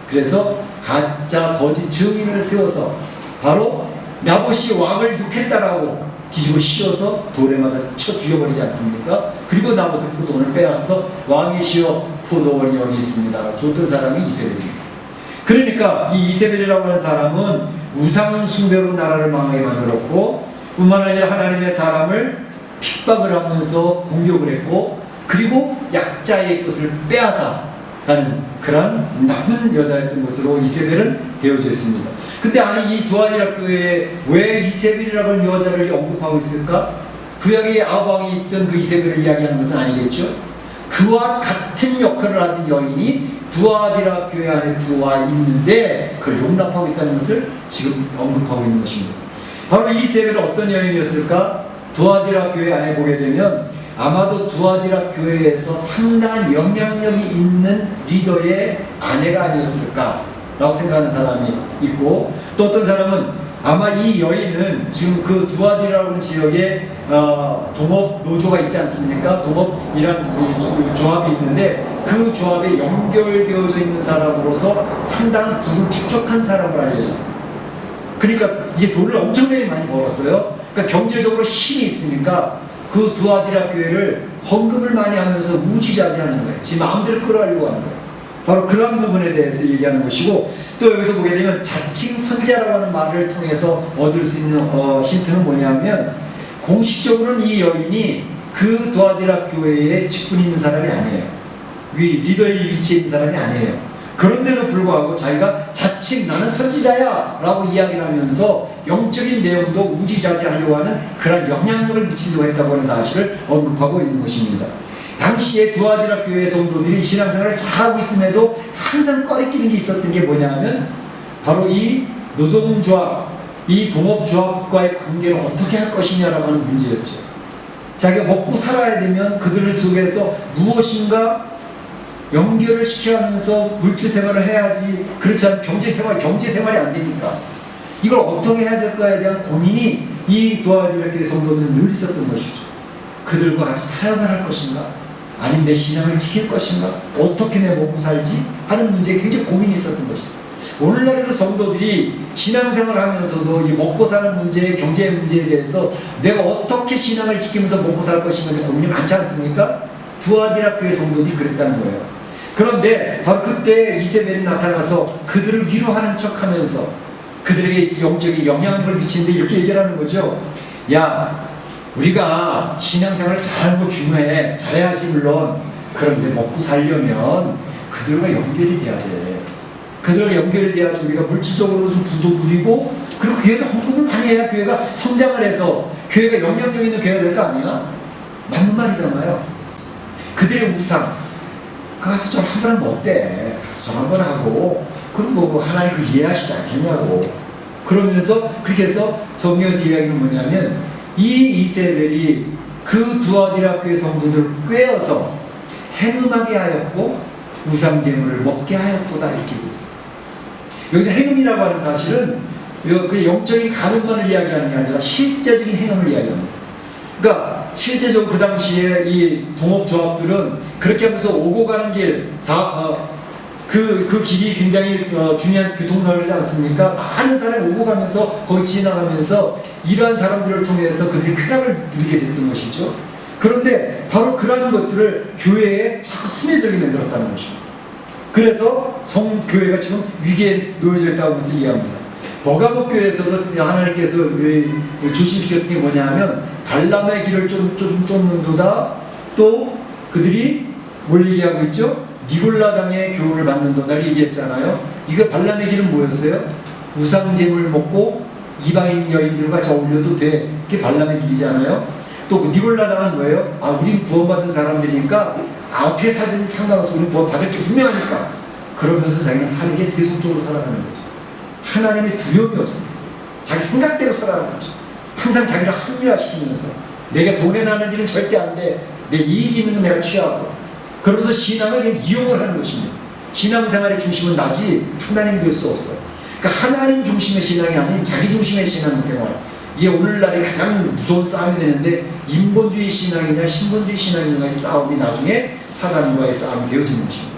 그래서 가짜 거짓 증인을 세워서 바로 나봇이 왕을 욕했다라고 뒤집어 씌워서 돌에 맞아 쳐 죽여버리지 않습니까? 그리고 나봇의 포도원을 빼앗아서 왕이시여 포도원이 여기 있습니다. 줬던 사람이 이세벨입니다. 그러니까 이 이세벨이라고 하는 사람은 우상 숭배로 나라를 망하게 만들었고 뿐만 아니라 하나님의 사람을 핍박을 하면서 공격을 했고 그리고 약자의 것을 빼앗아 가는 그런 나쁜 여자였던 것으로 이세벨은 되어져 있습니다. 근데 아니 이 두아디라 교회에 왜 이세벨이라고 하는 여자를 언급하고 있을까? 구약의 아합왕이 있던 그 이세벨을 이야기하는 것은 아니겠죠? 그와 같은 역할을 하던 여인이 두아디라 교회 안에 들어와 있는데 그걸 용납하고 있다는 것을 지금 언급하고 있는 것입니다. 바로 이 이세벨은 어떤 여인이었을까? 두아디라 교회 안에 보게 되면 아마도 두아디라 교회에서 상당한 영향력이 있는 리더의 아내가 아니었을까라고 생각하는 사람이 있고 또 어떤 사람은 아마 이 여인은 지금 그 두아디라는 지역에 동업 노조가 있지 않습니까? 동업이란 조합이 있는데 그 조합에 연결되어져 있는 사람으로서 상당한 부를 축적한 사람으로 알려져 있습니다. 그러니까 이제 돈을 엄청나게 많이 벌었어요. 그러니까 경제적으로 힘이 있으니까 그 두아디라 교회를 헌금을 많이 하면서 우지자지하는 거예요. 지 마음대로 끌어가려고 하는 거예요. 바로 그런 부분에 대해서 얘기하는 것이고 또 여기서 보게 되면 자칭 선지자라고 하는 말을 통해서 얻을 수 있는 힌트는 뭐냐면 공식적으로는 이 여인이 그 두아디라 교회에 직분 있는 사람이 아니에요. 리더의 위치에 있는 사람이 아니에요. 그런데도 불구하고 자기가 자칭 나는 선지자야 라고 이야기를 하면서 영적인 내용도 우지자지하려고 하는 그런 영향력을 미치려고 했다고 하는 사실을 언급하고 있는 것입니다. 당시에 두아디라 교회 성도들이 신앙생활을 잘하고 있음에도 항상 꺼리끼는 게 있었던 게 뭐냐면 바로 이 노동조합, 이 동업조합과의 관계를 어떻게 할 것이냐라고 하는 문제였죠. 자기가 먹고 살아야 되면 그들을 속에서 무엇인가 연결을 시켜하면서 물질 생활을 해야지 그렇지 않으면 경제생활이 안 되니까 이걸 어떻게 해야 될까에 대한 고민이 이 두아디라 교회 성도들은 늘 있었던 것이죠. 그들과 같이 타협을 할 것인가? 아니면 내 신앙을 지킬 것인가? 어떻게 내 먹고 살지? 하는 문제에 굉장히 고민이 있었던 것이죠. 오늘날에도 성도들이 신앙생활 하면서도 이 먹고 사는 문제, 경제 문제에 대해서 내가 어떻게 신앙을 지키면서 먹고 살 것인가 고민이 많지 않습니까? 두아디라 교회 성도들이 그랬다는 거예요. 그런데 바로 그때 이세벨이 나타나서 그들을 위로하는 척하면서 그들에게 영적인 영향력을 미치는데 이렇게 얘기를 하는 거죠. 야, 우리가 신앙생활을 잘하는 거 중요해. 잘해야지 물론. 그런데 먹고 살려면 그들과 연결이 돼야 돼. 그들과 연결이 돼야지 우리가 물질적으로 좀 부도 부리고 그리고 교회가 헌금을 많이 해야 교회가 성장을 해서 교회가 영향력 있는 교회가 될 거 아니야? 맞는 말이잖아요. 그들의 우상 가서 좀 한 번 하면 어때? 가서 좀 한 번 하고 그럼 뭐 하나님 그 이해하시지 않겠냐고. 그러면서 그렇게 해서 성경에서 이야기는 뭐냐면 이 이세벨이 그 두아디라 교회 성도들을 꿰어서 행음하게 하였고 우상제물을 먹게 하였도다 이렇게 되어 있어요. 여기서 행음이라고 하는 사실은 그 영적인 가늠만을 이야기하는 게 아니라 실제적인 행음을 이야기합니다. 그러니까 실제적으로 그 당시에 이 동업조합들은 그렇게 하면서 오고 가는 길, 그 길이 굉장히 중요한 교통로이지 않습니까? 많은 사람이 오고 가면서 거기 지나가면서 이러한 사람들을 통해서 그들이 쾌락을 누리게 됐던 것이죠. 그런데 바로 그러한 것들을 교회에 자꾸 스며들게 만들었다는 것입니다. 그래서 성교회가 지금 위기에 놓여져 있다고 해서 이해합니다. 버가목 교회에서도 하나님께서 조심시켰던 게 뭐냐 하면 발람의 길을 좀 쫓는도다. 또 그들이 뭘 얘기하고 있죠? 니골라당의 교훈을 받는도다 얘기했잖아요. 이거 발람의 길은 뭐였어요? 우상제물 먹고 이방인 여인들과 어울려도 돼. 그게 발람의 길이잖아요. 또 니골라당은 뭐예요? 아, 우린 구원받은 사람들이니까 어떻게 살든지 상관없어. 우린 구원받을 게 분명하니까. 그러면서 자기는 사는 게 세속적으로 살아가는 거죠. 하나님의 두려움이 없습니다. 자기 생각대로 살아가는 거죠. 항상 자기를 합리화시키면서 내가 손해나는지는 절대 안 돼. 내 이익이 있는 건 내가 취하고 그러면서 신앙을 그냥 이용을 하는 것입니다. 신앙생활의 중심은 나지 하나님이 될 수 없어요. 그러니까 하나님 중심의 신앙이 아닌 자기 중심의 신앙생활, 이게 오늘날의 가장 무서운 싸움이 되는데, 인본주의 신앙이냐 신본주의 신앙이냐의 싸움이 나중에 사단과의 싸움이 되어지는 것입니다.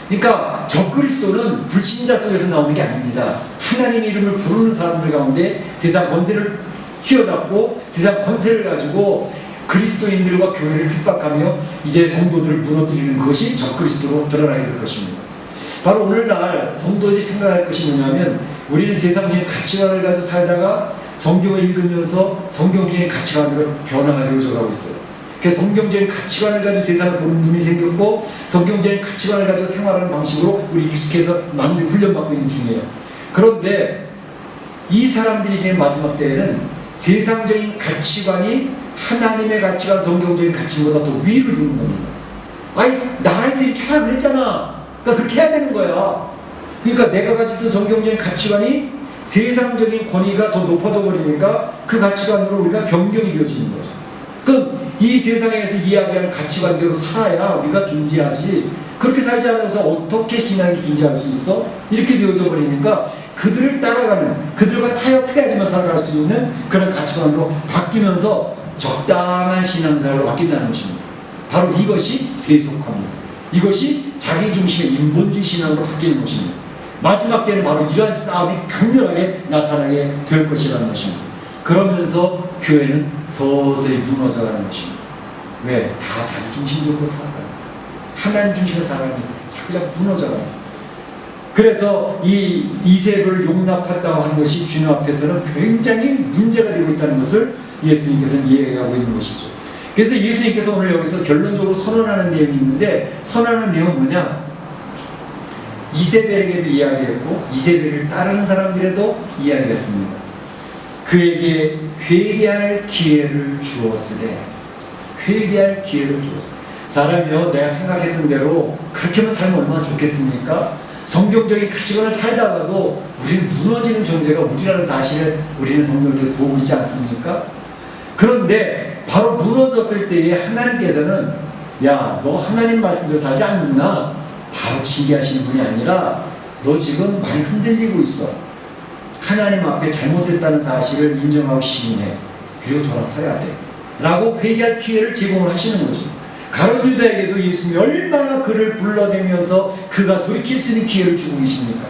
그러니까 적그리스도는 불신자 속에서 나오는 게 아닙니다. 하나님의 이름을 부르는 사람들 가운데 세상 권세를 휘어잡고 세상 권세를 가지고 그리스도인들과 교회를 핍박하며 이제 성도들을 무너뜨리는 것이 적그리스도로 드러나게 될 것입니다. 바로 오늘날 성도들이 생각할 것이 뭐냐면, 우리는 세상적인 가치관을 가지고 살다가 성경을 읽으면서 성경적인 가치관으로 변화가 되어져 가고 있어요. 그래서 성경적인 가치관을 가지고 세상을 보는 눈이 생겼고, 성경적인 가치관을 가지고 생활하는 방식으로 우리 익숙해서 많이 훈련받고 있는 중이에요. 그런데 이 사람들이 된 마지막 때에는 세상적인 가치관이 하나님의 가치관, 성경적인 가치관보다 더 위를 두는 겁니다. 아니, 나라에서 이렇게 하라 그랬잖아. 그러니까 그렇게 해야 되는 거야. 그러니까 내가 가지고 있던 성경적인 가치관이 세상적인 권위가 더 높아져 버리니까 그 가치관으로 우리가 변경이 되어지는 거죠. 그럼 이 세상에서 이야기하는 가치관대로 살아야 우리가 존재하지, 그렇게 살지 않아서 어떻게 신앙이 존재할 수 있어? 이렇게 되어져 버리니까 그들을 따라가는, 그들과 타협해야지만 살아갈 수 있는 그런 가치관으로 바뀌면서 적당한 신앙생활로 바뀐다는 것입니다. 바로 이것이 세속화입니다. 이것이 자기중심의 인본주의 신앙으로 바뀌는 것입니다. 마지막 때는 바로 이러한 싸움이 강렬하게 나타나게 될 것이라는 것입니다. 그러면서 교회는 서서히 무너져가는 것입니다. 왜? 다 자기중심적으로 살아가니까. 하나님 중심의 사람이 자꾸 무너져가요. 그래서 이 이세를 용납한다고 하는 것이 주님 앞에서는 굉장히 문제가 되고 있다는 것을 예수님께서는 이해하고 있는 것이죠. 그래서 예수님께서 오늘 여기서 결론적으로 선언하는 내용이 있는데, 선언하는 내용은 뭐냐? 이세벨에게도 이야기했고 이세벨을 따르는 사람들에도 이야기를 했습니다. 그에게 회개할 기회를 주었으되, 회개할 기회를 주었으되, 사람이요, 내가 생각했던 대로 그렇게만 살면 얼마나 좋겠습니까? 성경적인 가치관을 살다가도 우리는 무너지는 존재가 우리라는 사실을 우리는 성경을 보고 있지 않습니까? 그런데 바로 무너졌을 때에 하나님께서는, 야, 너 하나님 말씀대로 살지 않는구나, 바로 징계하시는 분이 아니라 너 지금 많이 흔들리고 있어. 하나님 앞에 잘못됐다는 사실을 인정하고 시인해. 그리고 돌아서야 돼. 라고 회개할 기회를 제공을 하시는 거죠. 가룟 유다에게도 예수님이 얼마나 그를 불러대면서 그가 돌이킬 수 있는 기회를 주고 계십니까?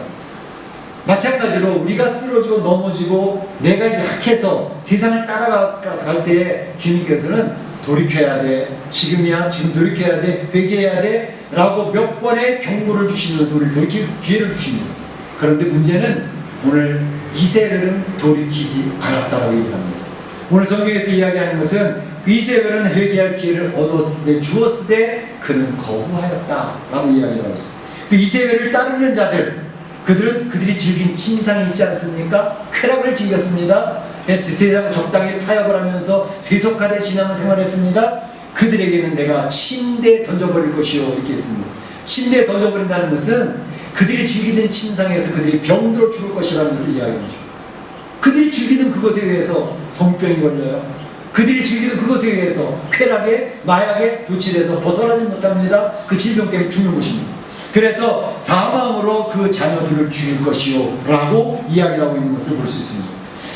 마찬가지로 우리가 쓰러지고 넘어지고 내가 약해서 세상을 따라갈 때 주님께서는 돌이켜야 돼, 지금이야, 지금 돌이켜야 돼, 회개해야 돼 라고 몇 번의 경고를 주시면서 우리를 돌이킬 기회를 주십니다. 그런데 문제는 오늘 이세벨은 돌이키지 않았다라고 얘기합니다. 오늘 성경에서 이야기하는 것은 그 이세벨은 회개할 기회를 얻었을 때, 주었을 때 그는 거부하였다라고 이야기를 하고 있습니다. 또 이세벨을 따르는 자들, 그들이 즐긴 침상이 있지 않습니까? 쾌락을 즐겼습니다. 세상 적당히 타협을 하면서 세속화된 신앙을 생활했습니다. 그들에게는 내가 침대에 던져버릴 것이요, 이렇게 했습니다. 침대에 던져버린다는 것은 그들이 즐기는 침상에서 그들이 병들어 죽을 것이라는 것을 이야기합니다. 그들이 즐기는 그것에 의해서 성병이 걸려요. 그들이 즐기는 그것에 의해서 쾌락에, 마약에 도취돼서 벗어나지 못합니다. 그 질병 때문에 죽는 것입니다. 그래서 사망으로 그 자녀들을 죽일 것이요 라고 이야기를 하고 있는 것을 볼 수 있습니다.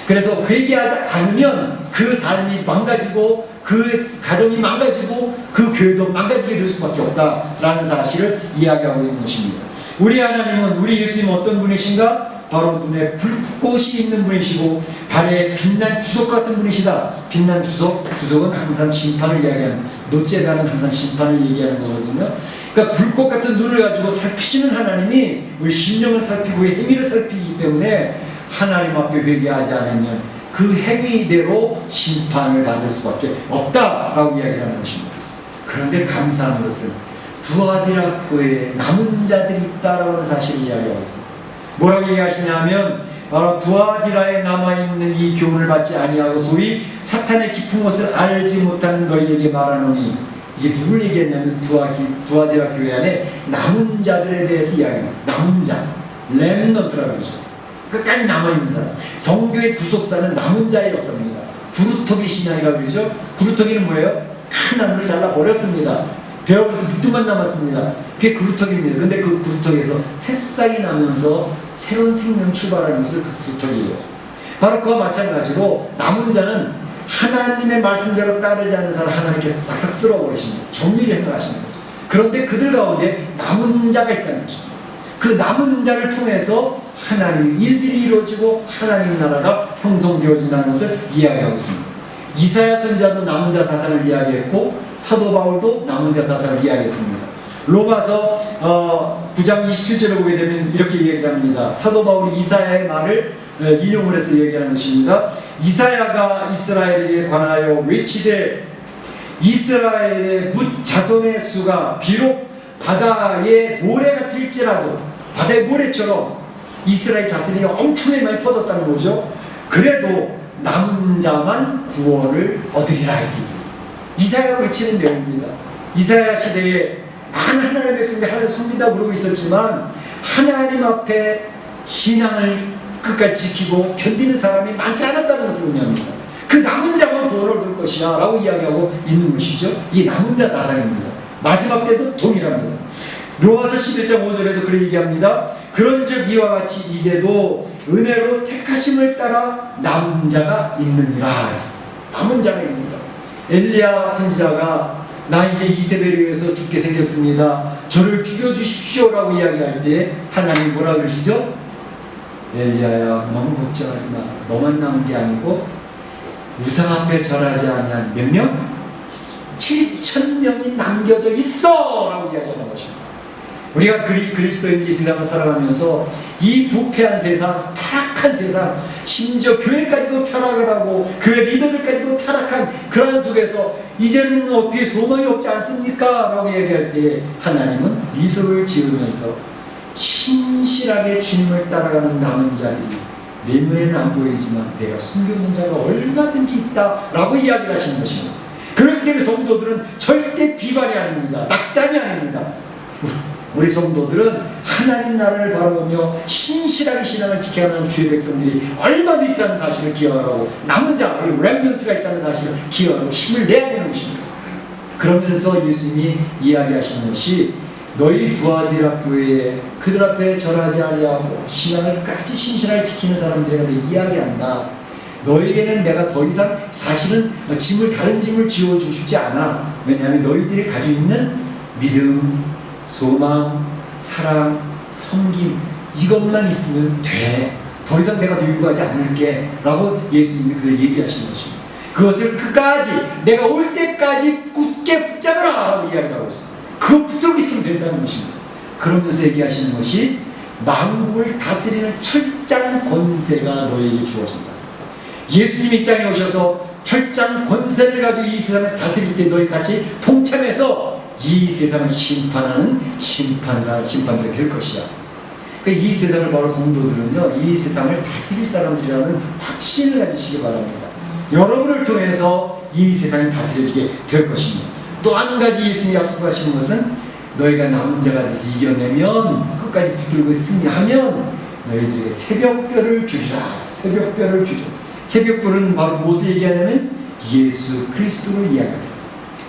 그래서 회개하지 않으면 그 삶이 망가지고 그 가정이 망가지고 그 교회도 망가지게 될 수밖에 없다라는 사실을 이야기하고 있는 것입니다. 우리 하나님은, 우리 예수님은 어떤 분이신가? 바로 눈에 불꽃이 있는 분이시고 발에 빛난 주석 같은 분이시다. 빛난 주석, 주석은 항상 심판을 이야기하는, 노제단은 항상 심판을 얘기하는 거거든요. 그러니까 불꽃 같은 눈을 가지고 살피시는 하나님이 우리 심령을 살피고 행위를 살피기 때문에 하나님 앞에 회개하지 않으면 그 행위대로 심판을 받을 수밖에 없다라고 이야기를 하는 것입니다. 그런데 감사한 것은 두아디라교회에 남은 자들이 있다라고 하는 사실을 이야기하고 있습니다. 뭐라고 얘기하시냐면, 바로 두아디라에 남아있는 이 교훈을 받지 아니하고 소위 사탄의 깊은 것을 알지 못하는 너희에게 말하노니, 이게 누굴 얘기했냐면 두아디라 교회 안에 남은 자들에 대해서 이야기합니다. 남은 자, 렘넌트라고 그러죠. 끝까지 남아있는 사람. 성교의 구속사는 남은 자의 역사입니다. 부르터기 신앙이라고 그러죠. 부르터기는 뭐예요? 큰 나무를 잘라버렸습니다. 베어버려서 밑둥만 남았습니다. 그게 구루터기입니다. 근데 그 구루터기에서 새싹이 나면서 새로운 생명 출발하는 것을 그 구루터기예요. 바로 그와 마찬가지로 남은 자는 하나님의 말씀대로 따르지 않는 사람 하나님께서 싹싹 쓸어버리십니다. 정리를 해나가시는 거죠. 그런데 그들 가운데 남은 자가 있다는 것입니다. 그 남은 자를 통해서 하나님의 일들이 이루어지고 하나님 나라가 형성되어진다는 것을 이야기하고 있습니다. 이사야 선지자도 남은 자 사상을 이야기했고 사도 바울도 남은 자 사상을 이야기했습니다. 로마서 9장 27절을 보게 되면 이렇게 이야기합니다. 사도 바울이 이사야의 말을 인용을 해서 얘기하는 것입니다. 이사야가 이스라엘에 관하여 외치되 이스라엘의 뭇 자손의 수가 비록 바다의 모래 같을지라도 바다의 모래처럼 이스라엘 자손이 엄청나게 많이 퍼졌다는 거죠. 그래도 남은 자만 구원을 얻으리라 했기 때문에 이사야가 외치는 내용입니다. 이사야 시대에 많은 하나님의 백성들이 하나님 섬기다 부르고 있었지만 하나님 앞에 신앙을 끝까지 지키고 견디는 사람이 많지 않았다는 것을 의미합니다. 그 남은 자만 구원을 얻을 것이야 라고 이야기하고 있는 것이죠. 이 남은 자 사상입니다. 마지막 때도 동일합니다. 로마서 11장 5절에도 그렇게 얘기합니다. 그런즉 이와 같이 이제도 은혜로 택하심을 따라 남은 자가 있느니라. 남은 자가 있느니라. 엘리야 선지자가 나 이제 이세벨에 의해서 죽게 생겼습니다. 저를 죽여주십시오 라고 이야기할 때 하나님 뭐라 그러시죠? 엘리야야 너무 걱정하지 마. 너만 남은 게 아니고 우상 앞에 절하지 아니한 몇 명? 7,000명이 남겨져 있어 라고 이야기하는 것입니다. 우리가 그리스도인의 세상을 살아가면서 이 부패한 세상, 타락한 세상, 심지어 교회까지도 타락을 하고 교회 리더들까지도 타락한 그러한 속에서 이제는 어떻게 소망이 없지 않습니까? 라고 얘기할 때 하나님은 미소를 지으면서 신실하게 주님을 따라가는 남은 자들이 내 눈에는 안 보이지만 내가 숨겨놓은 자가 얼마든지 있다 라고 이야기를 하시는 것입니다. 그렇기 때문에 성도들은 절대 비관이 아닙니다. 낙담이 아닙니다. 우리 성도들은 하나님 나라를 바라보며 신실하게 신앙을 지켜야 하는 주의 백성들이 얼마나 있다는 사실을 기억하고 남은 자, 렘넌트가 있다는 사실을 기억하고 힘을 내야 되는 것입니다. 그러면서 예수님이 이야기하시는 것이 너희 두아디라 교회에 그들 앞에 절하지 아니하고 신앙을 끝까지 신실하게 지키는 사람들에게 내가 이야기한다. 너희에게는 내가 더 이상 사실은 다른 짐을 지어주고 싶지 않아. 왜냐하면 너희들이 가지고 있는 믿음, 소망, 사랑, 섬김 이것만 있으면 돼. 더 이상 내가 너 요구하지 않을게 라고 예수님이 그들 얘기하시는 것입니다. 그것을 끝까지 내가 올 때까지 굳게 붙잡아라 라고 이야기를 하고 있습니다. 그거 붙들고 있으면 된다는 것입니다. 그러면서 얘기하시는 것이 만국을 다스리는 철장 권세가 너에게 주어진다. 예수님이 이 땅에 오셔서 철장 권세를 가지고 이 세상을 다스릴 때 너희 같이 동참해서 이 세상을 심판하는 심판자가 될 것이야. 이 세상을 바로 성도들은요, 이 세상을 다스릴 사람들이라는 확신을 가지시기 바랍니다. 여러분을 통해서 이 세상이 다스려지게 될 것입니다. 또 한 가지 예수님이 약속하시는 것은 너희가 남은 자가 돼서 이겨내면 끝까지 붙들고 승리하면 너희들에게 새벽별을 주리라. 새벽별을 주리라. 새벽별은 바로 무엇을 얘기하냐면 예수 그리스도를 이야기합니다.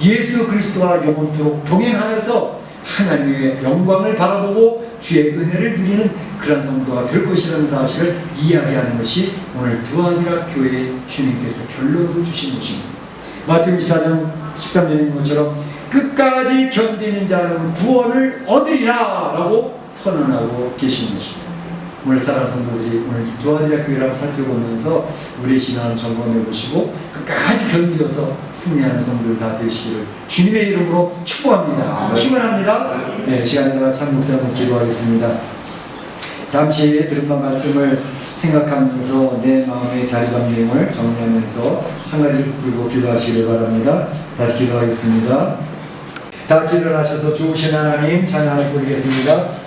예수 그리스도와 영원토록 동행하여서 하나님의 영광을 바라보고 주의 은혜를 누리는 그런 성도가 될 것이라는 사실을 이야기하는 것이 오늘 두아디라 교회에 주님께서 결론을 주신 것입니다. 마태복음 24장 13절에 있는 것처럼 끝까지 견디는 자는 구원을 얻으리라 라고 선언하고 계시는 것입니다. 오늘 사랑하는 성도들이 오늘 이 두아디라 교회라고 살펴보면서 우리의 신앙을 점검해 보시고 끝까지 견디어서 승리하는 성도들 다 되시기를 주님의 이름으로 축복합니다. 축원합니다. 네, 시간마다 참 목사님 기도하겠습니다. 잠시 들은 말씀을 생각하면서 내 마음의 자리감림을 정리하면서 한 가지 붙들고 기도하시길 바랍니다. 다시 기도하겠습니다. 다 같이 일어나셔서 좋으신 하나님 찬양을 부르겠습니다.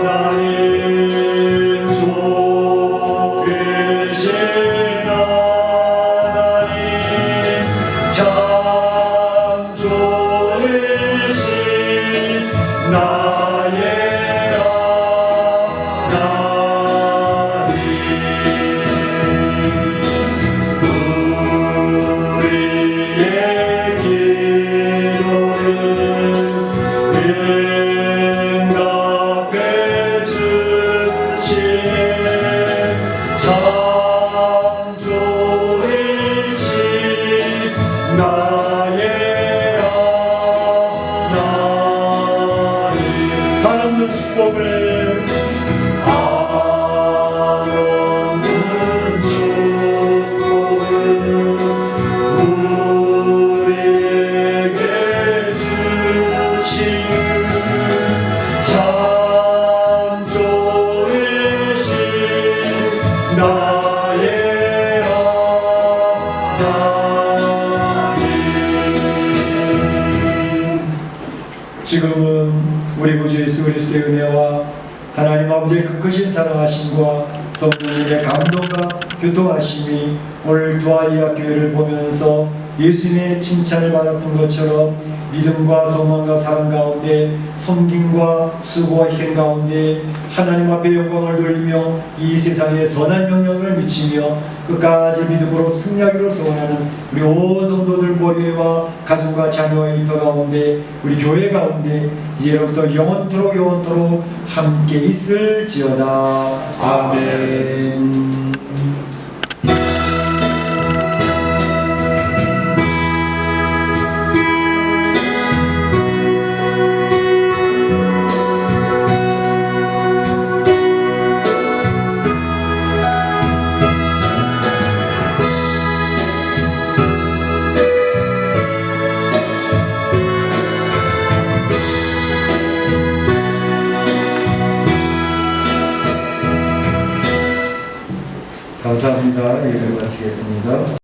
나의 아름다운 축복을 우리에게 주시는 창조이신 나의 하나님. 지금은 우리 구주 예수 그리스도의 은혜와 하나님 아버지의 그 크신 사랑하심과 성령님의 감동과 교통하심이 오늘 두아이아 교회를 보면서 예수님의 칭찬을 받았던 것처럼 믿음과 소망과 사랑 가운데 섬김과 수고와 희생 가운데 하나님 앞에 영광을 돌리며 이 세상에 선한 영향을 미치며 끝까지 믿음으로 승리하기로 소원하는 우리 온 성도들 머리와 가정과 자녀와 일터 가운데 우리 교회 가운데 이제부터 영원토록 함께 있을지어다. 아멘. 감사합니다. 예배를 마치겠습니다.